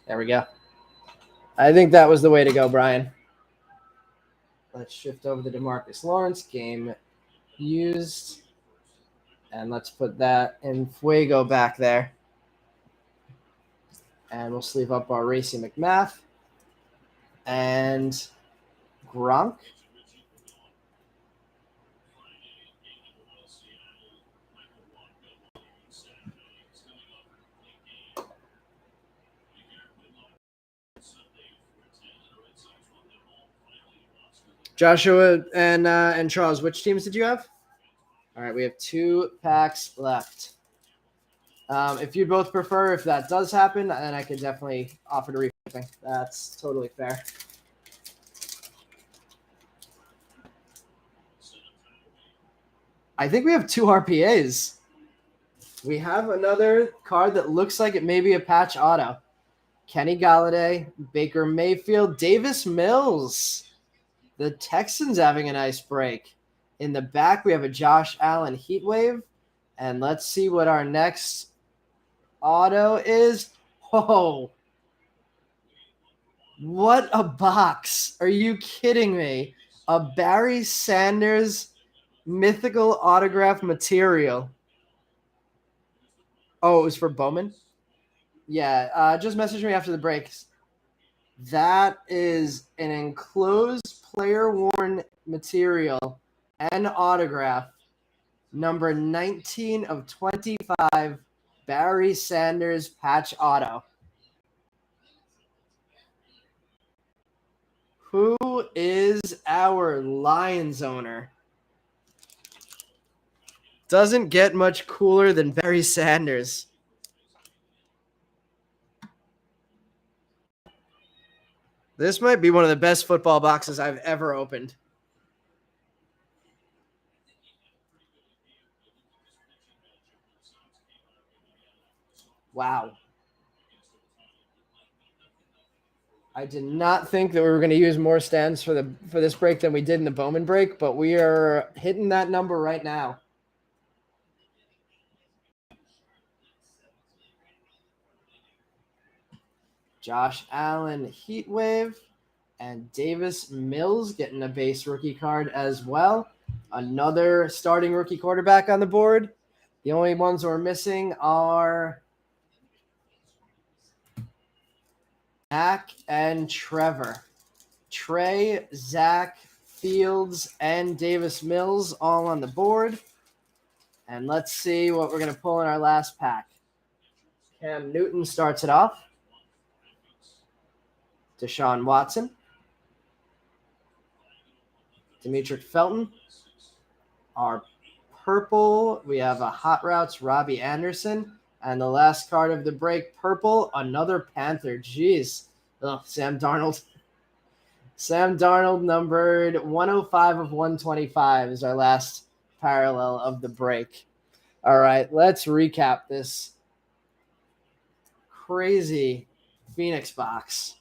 There we go. I think that was the way to go, Brian. Let's shift over to DeMarcus Lawrence. Game used. And let's put that in Fuego back there. And we'll sleeve up our Racy McMath. And Gronk. Joshua and Charles, which teams did you have? All right, we have 2 packs left. If you both prefer, if that does happen, then I could definitely offer to reshipping. That's totally fair. I think we have 2 RPAs. We have another card that looks like it may be a patch auto. Kenny Galladay, Baker Mayfield, Davis Mills. The Texans having a nice break. In the back, we have a Josh Allen Heatwave. And let's see what our next auto is. Whoa. What a box. Are you kidding me? A Barry Sanders mythical autograph material. Oh, it was for Bowman? Yeah, just message me after the break. That is an enclosed player-worn material and autograph, number 19 of 25, Barry Sanders patch auto. Who is our Lions owner? Doesn't get much cooler than Barry Sanders. This might be one of the best football boxes I've ever opened. Wow. I did not think that we were going to use more stands for this break than we did in the Bowman break, but we are hitting that number right now. Josh Allen Heatwave and Davis Mills getting a base rookie card as well. Another starting rookie quarterback on the board. The only ones we're missing are Zach and Trevor. Trey, Zach, Fields, and Davis Mills all on the board. And let's see what we're going to pull in our last pack. Cam Newton starts it off. Deshaun Watson. Demetric Felton. Our purple, we have a Hot Routes Robbie Anderson. And the last card of the break, purple, another Panther. Jeez. Ugh, Sam Darnold. Sam Darnold, numbered 105 of 125, is our last parallel of the break. All right, let's recap this crazy Phoenix box.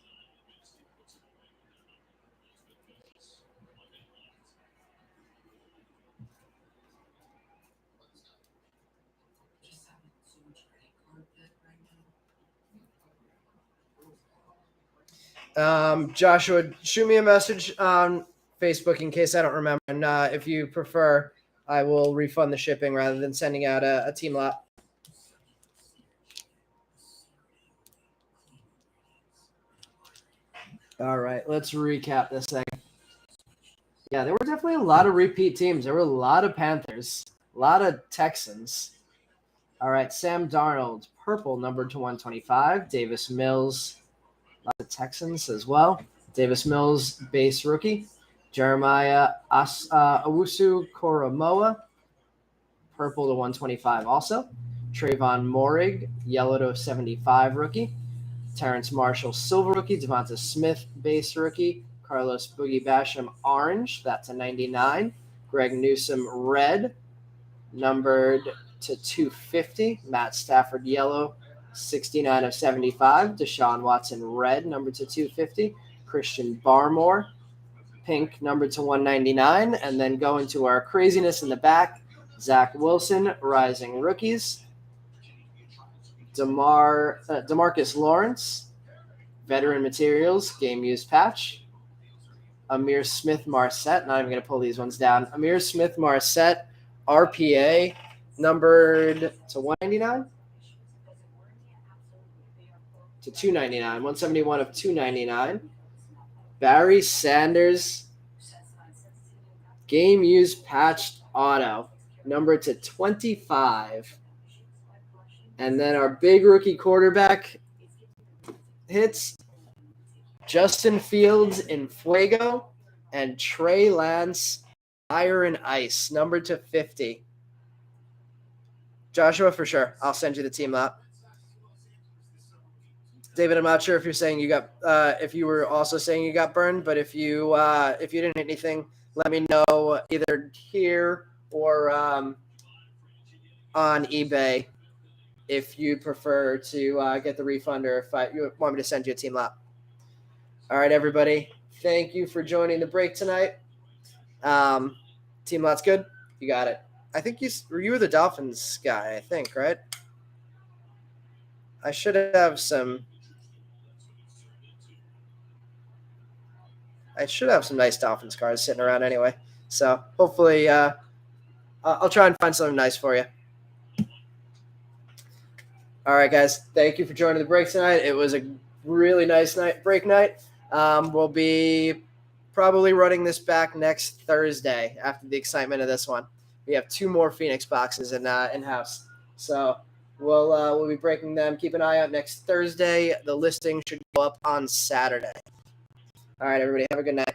Joshua, shoot me a message on Facebook in case I don't remember. And if you prefer, I will refund the shipping rather than sending out a team lot. All right, let's recap this thing. Yeah, there were definitely a lot of repeat teams. There were a lot of Panthers, a lot of Texans. All right, Sam Darnold, purple, numbered to 125. Davis Mills, a lot of Texans as well. Davis Mills, base rookie. Jeremiah Owusu Koromoa, purple to 125 also. Trayvon Morig, yellow to 75 rookie. Terrence Marshall, silver rookie. Devonta Smith, base rookie. Carlos Boogie Basham, orange. That's a 99. Greg Newsome, red, numbered to 250. Matt Stafford, yellow, 69 of 75. Deshaun Watson, red, numbered to 250. Christian Barmore, pink, numbered to 199. And then going to our craziness in the back, Zach Wilson, rising rookies. Demarcus Lawrence, veteran materials, game used patch. Amir Smith-Marset, not even going to pull these ones down. Amir Smith-Marset, RPA, numbered to 199? To 299, 171 of 299. Barry Sanders, game used patched auto, numbered to 25. And then our big rookie quarterback hits Justin Fields in Fuego and Trey Lance, Fire and Ice, numbered to 50. Joshua, for sure. I'll send you the team lot. David, I'm not sure if you're saying you got, if you were also saying you got burned, but if you didn't hit anything, let me know either here or on eBay if you prefer to get the refund or if you want me to send you a team lot. All right, everybody. Thank you for joining the break tonight. Team lot's good. You got it. I think you were the Dolphins guy, I think, right? I should have some nice Dolphins cards sitting around anyway. So hopefully I'll try and find something nice for you. All right, guys. Thank you for joining the break tonight. It was a really nice break night. We'll be probably running this back next Thursday after the excitement of this one. We have 2 more Phoenix boxes in house, so we'll be breaking them. Keep an eye out next Thursday. The listing should go up on Saturday. All right, everybody. Have a good night.